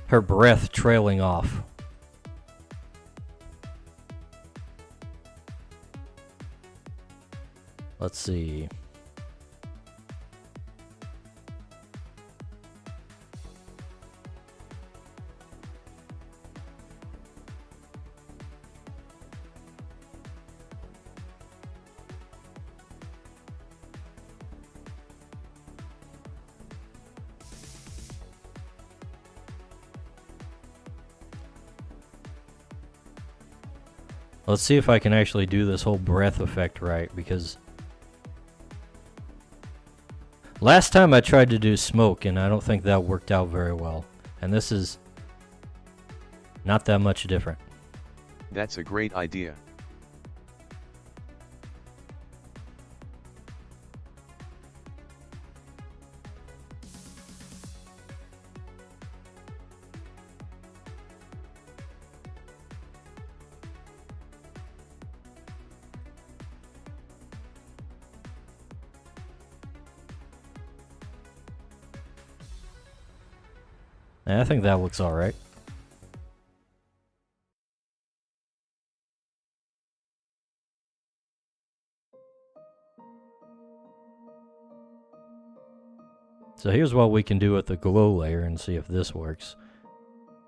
her breath trailing off. Let's see. Let's see if I can actually do this whole breath effect right, because last time I tried to do smoke and I don't think that worked out very well. And this is not that much different. That's a great idea. I think that looks alright. So here's what we can do with the glow layer and see if this works.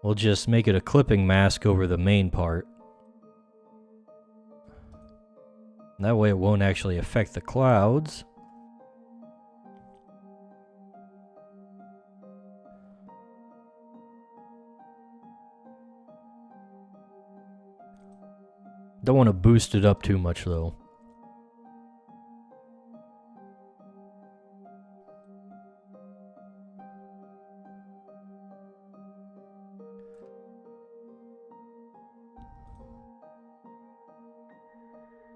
We'll just make it a clipping mask over the main part. That way it won't actually affect the clouds. Don't want to boost it up too much though.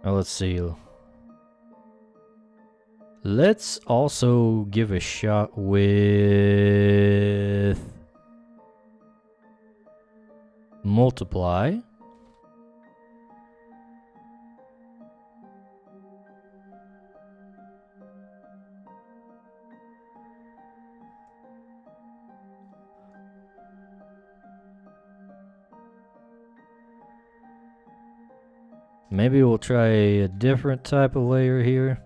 Now let's see. Let's also give a shot with multiply. Maybe we'll try a different type of layer here.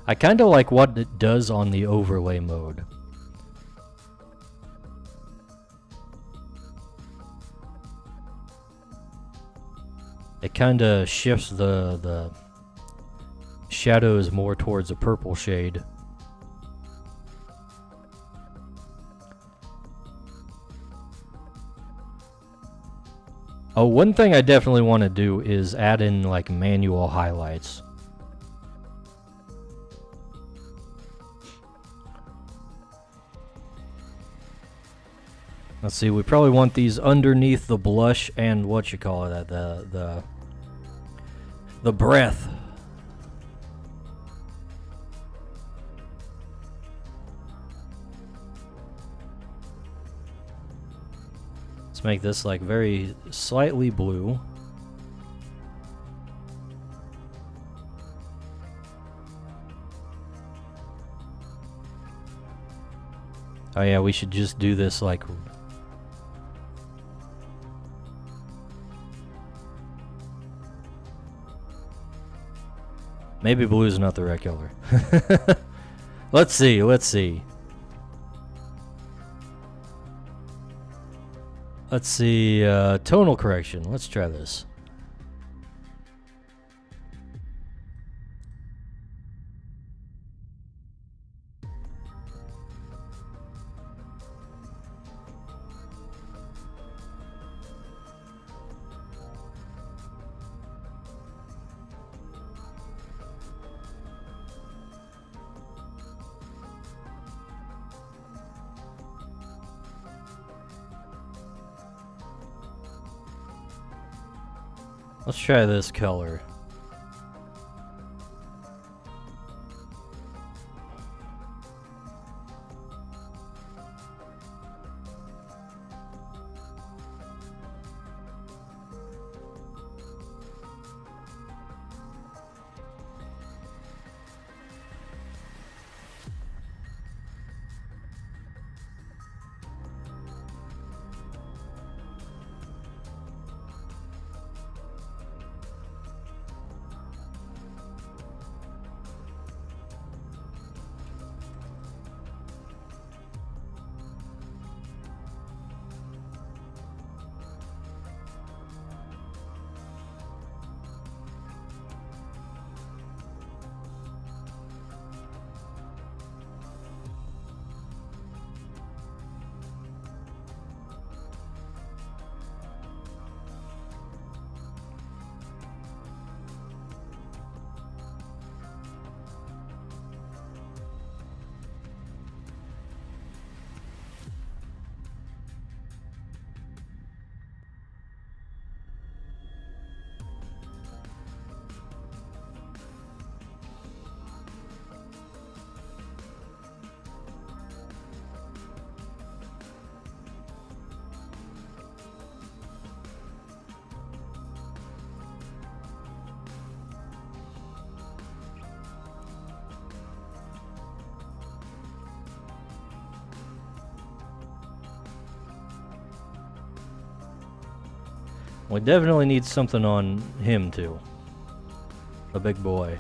I kind of like what it does on the overlay mode. It kind of shifts the shadows more towards a purple shade. Oh, one thing I definitely want to do is add in like manual highlights. Let's see, we probably want these underneath the blush and what you call it, the breath. Let's make this like very slightly blue. Oh yeah, we should just do this like... Maybe blue is not the right color. Let's see, let's see. Let's see, tonal correction. Let's try this. Let's try this color. We definitely need something on him too. The big boy.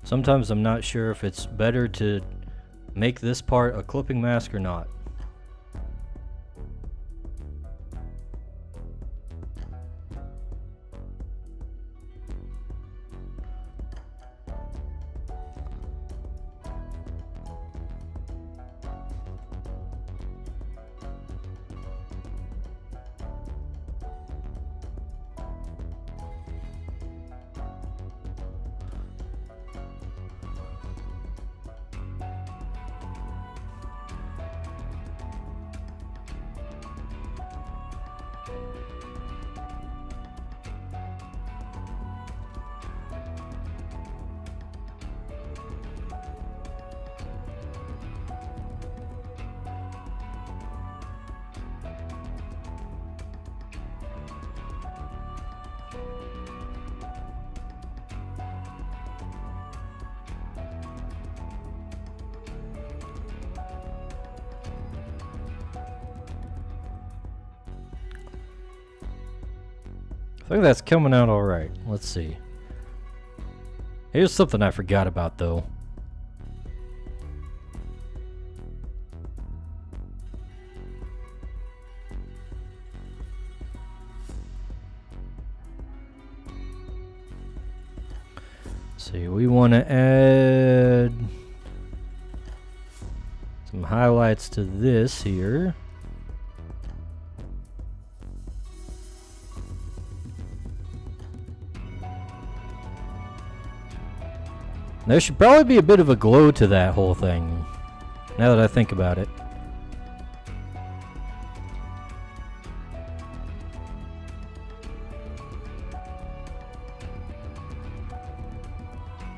Sometimes I'm not sure if it's better to make this part a clipping mask or not. I think that's coming out alright. Let's see. Here's something I forgot about though. See, we want to add some highlights to this here. There should probably be a bit of a glow to that whole thing, now that I think about it.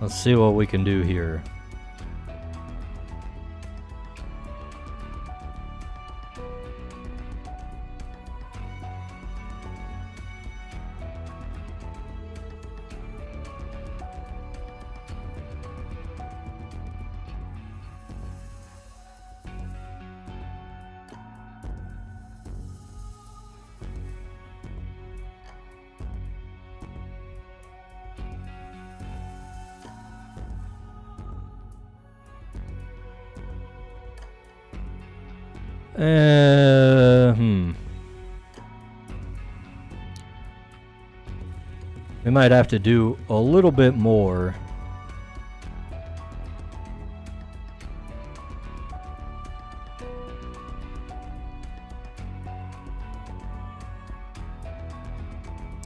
Let's see what we can do here. We might have to do a little bit more.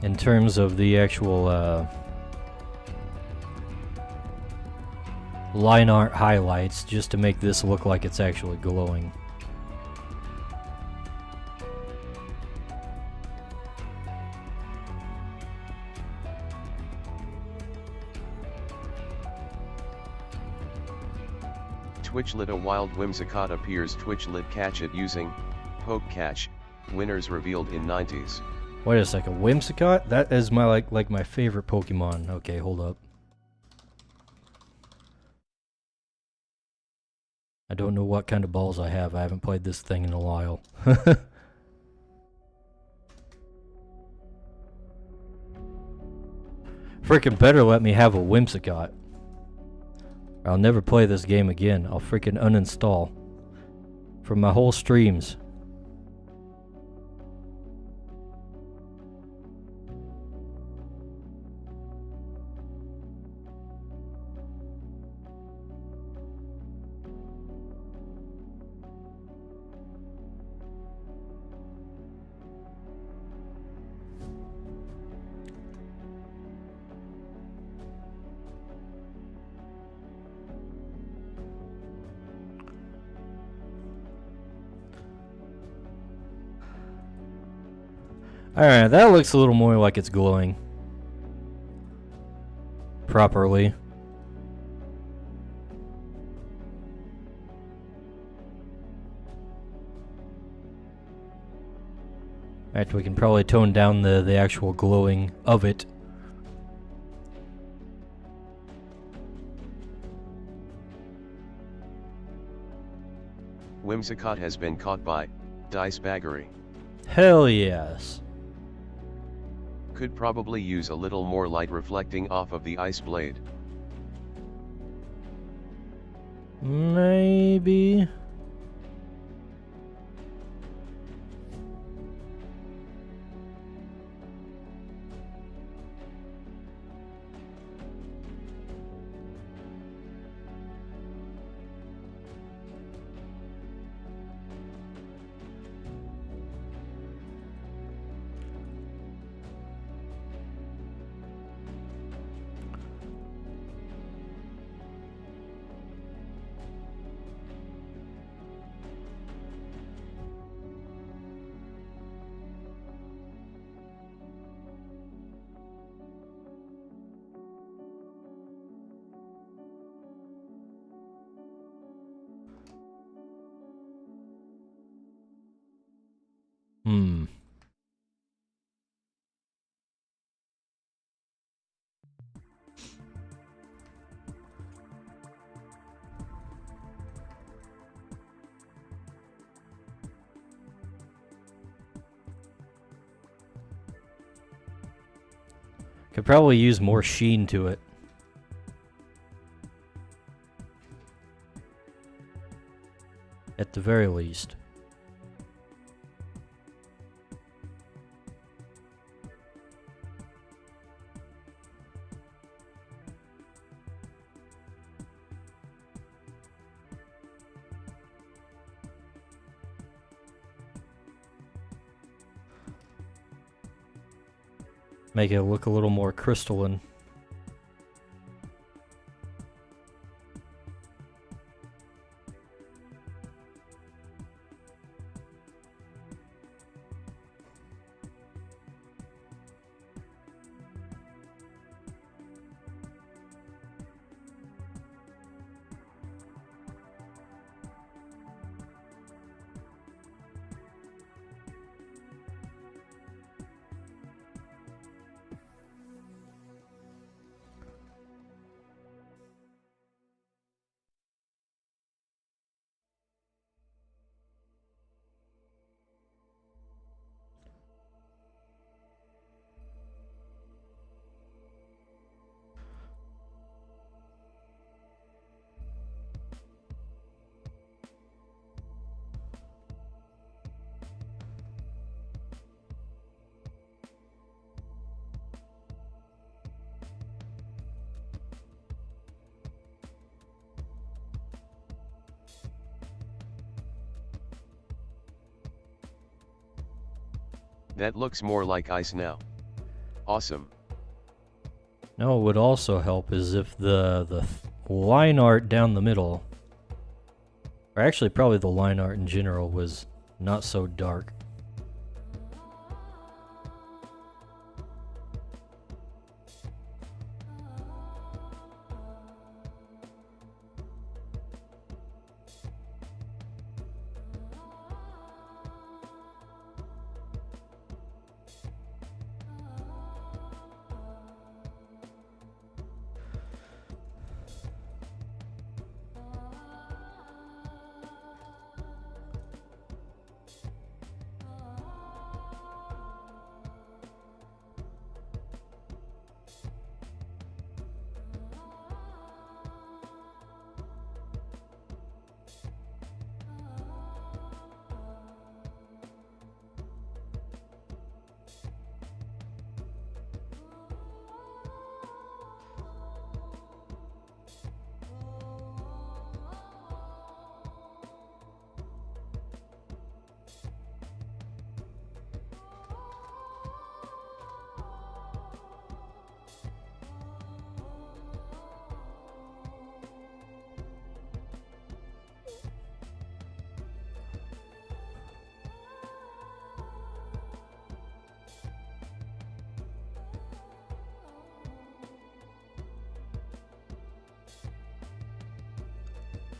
In terms of the actual line art highlights, just to make this look like it's actually glowing. Twitch lit a wild whimsicott appears. Twitch lit catch it using poke catch. Winners revealed in 90s. Wait a second, Whimsicott? That is my like my favorite Pokemon. Okay, hold up. I don't know what kind of balls I have. I haven't played this thing in a while. Freaking better let me have a Whimsicott. I'll never play this game again. I'll freaking uninstall from my whole streams. Alright, that looks a little more like it's glowing properly. In fact, we can probably tone down the actual glowing of it. Whimsicott has been caught by dice baggery. Hell yes. Could probably use a little more light reflecting off of the ice blade. Maybe. Hmm. Could probably use more sheen to it. At the very least. Make it look a little more crystalline. That looks more like ice now. Awesome. Now what would also help is if the line art down the middle, or actually probably the line art in general, was not so dark.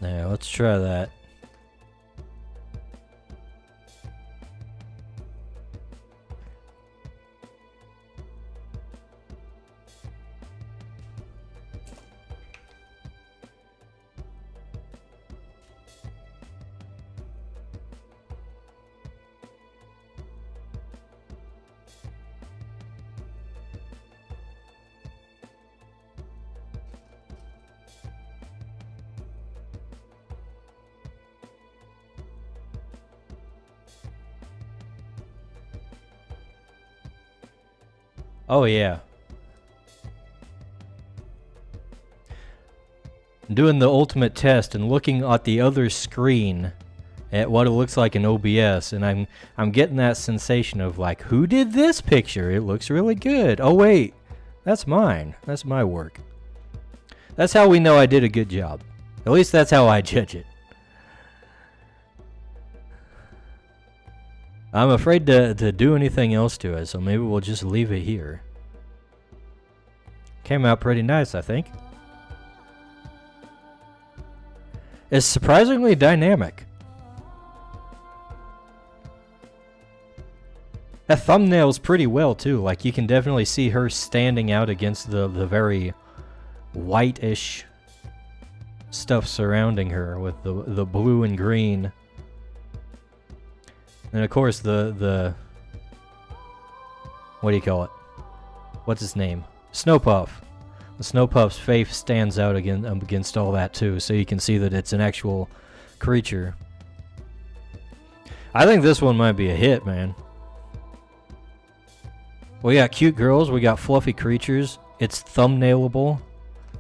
Yeah, let's try that. Oh yeah. Doing the ultimate test and looking at the other screen at what it looks like in OBS, and I'm getting that sensation of like, who did this picture? It looks really good. Oh wait, that's mine. That's my work. That's how we know I did a good job. At least that's how I judge it. I'm afraid to do anything else to it, so maybe we'll just leave it here. Came out pretty nice, I think. It's surprisingly dynamic. That thumbnail's pretty well too, like you can definitely see her standing out against the very whitish stuff surrounding her with the blue and green. And of course the what do you call it? What's his name? Snow Puff. The Snow Puff's face stands out against all that too, so you can see that it's an actual creature. I think this one might be a hit, man. We got cute girls, we got fluffy creatures, it's thumbnailable.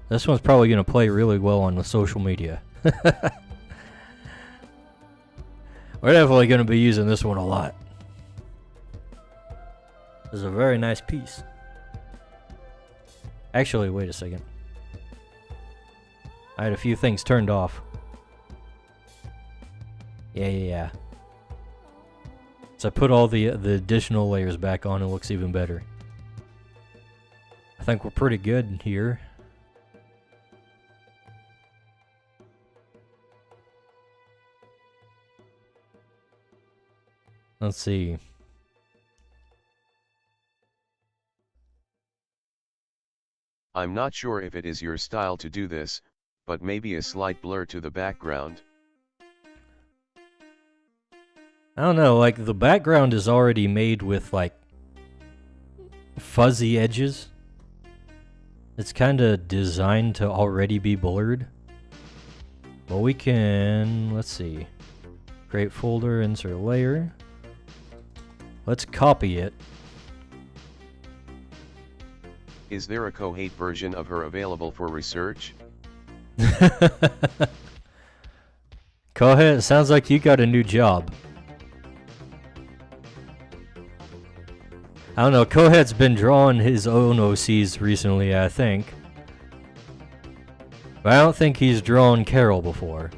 This one's probably going to play really well on the social media. We're definitely going to be using this one a lot. This is a very nice piece. Actually, wait a second. I had a few things turned off. Yeah. So I put all the additional layers back on, it looks even better. I think we're pretty good here. Let's see. I'm not sure if it is your style to do this, but maybe a slight blur to the background. I don't know, like the background is already made with like fuzzy edges. It's kind of designed to already be blurred. But we can, let's see. Create folder, insert layer. Let's copy it. Is there a Kohate version of her available for research? Go ahead, sounds like you got a new job. I don't know, Kohat's been drawing his own OCs recently, I think. But I don't think he's drawn Carol before.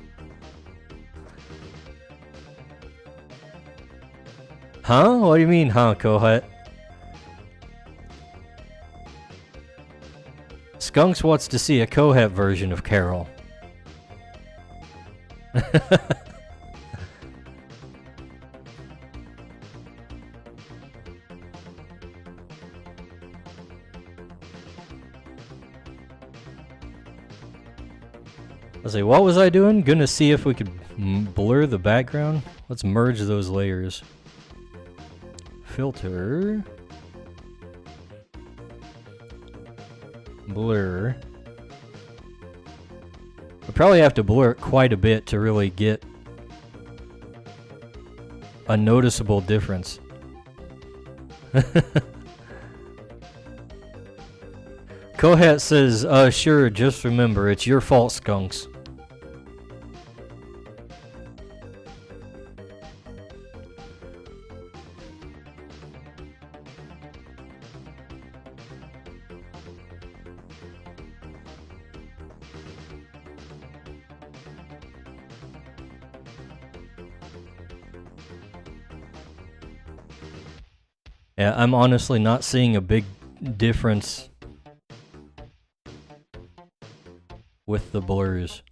Huh? What do you mean, huh, Kohat? Skunks wants to see a Kohat version of Carol. Let's see, what was I doing? Gonna see if we could blur the background. Let's merge those layers. Filter. Blur. We probably have to blur it quite a bit to really get a noticeable difference. Kohat says, sure, just remember, it's your fault, Skunks. Yeah, I'm honestly not seeing a big difference with the blurs.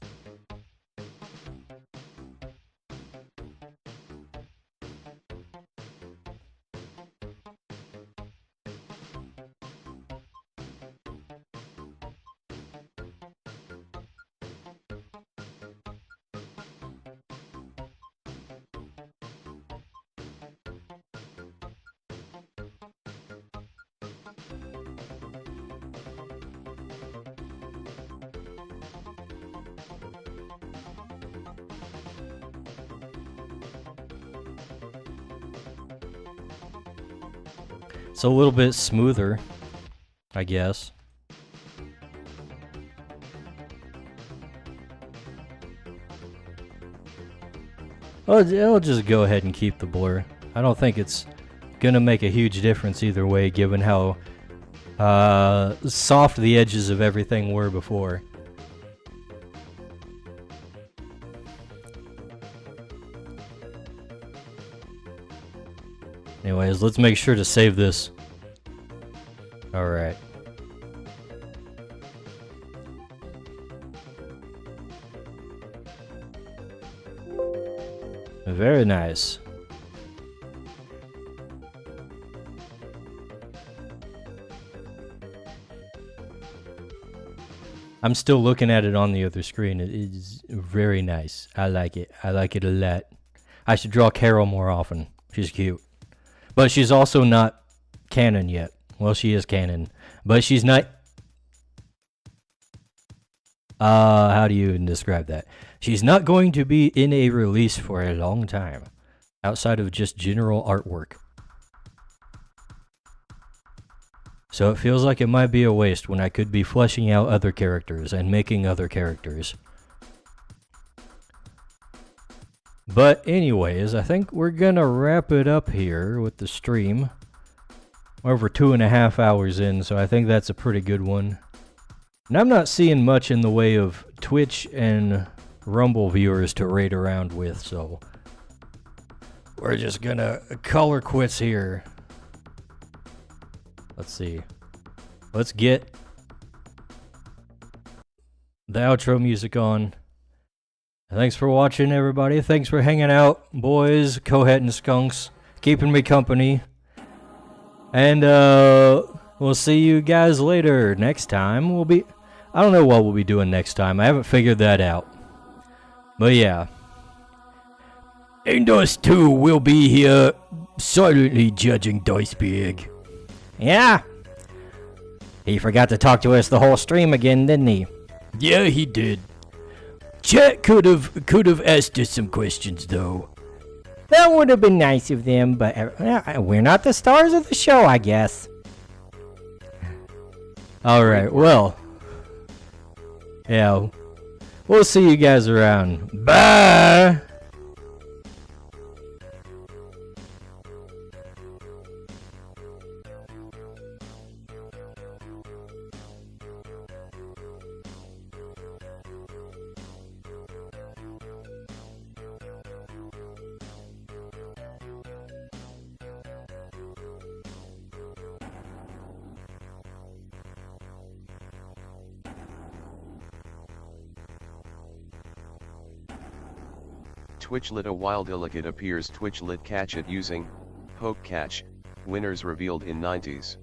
It's a little bit smoother, I guess. I'll just go ahead and keep the blur. I don't think it's gonna make a huge difference either way, given how soft the edges of everything were before. Anyways, let's make sure to save this. Alright. Very nice. I'm still looking at it on the other screen. It is very nice. I like it. I like it a lot. I should draw Carol more often. She's cute. But she's also not canon yet. Well, she is canon. But she's not How do you even describe that? She's not going to be in a release for a long time, outside of just general artwork. So it feels like it might be a waste when I could be fleshing out other characters and making other characters. But anyways, I think we're gonna wrap it up here with the stream. We're over 2.5 hours in, so I think that's a pretty good one. And I'm not seeing much in the way of Twitch and Rumble viewers to raid around with, so we're just gonna call her quits here. Let's see. Let's get the outro music on. Thanks for watching, everybody. Thanks for hanging out, boys, Cohet and Skunks, keeping me company. And we'll see you guys later. Next time I don't know what we'll be doing next time. I haven't figured that out. But yeah. And us too will be here silently judging Dicebag. Yeah. He forgot to talk to us the whole stream again, didn't he? Yeah, he did. Chat could have asked us some questions, though. That would have been nice of them, but we're not the stars of the show, I guess. Alright, well. Yeah. We'll see you guys around. Bye! Twitch lit a wild illicit appears. Twitch lit catch it using poke catch. Winners revealed in 90s.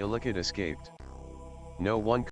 Illicit escaped. No one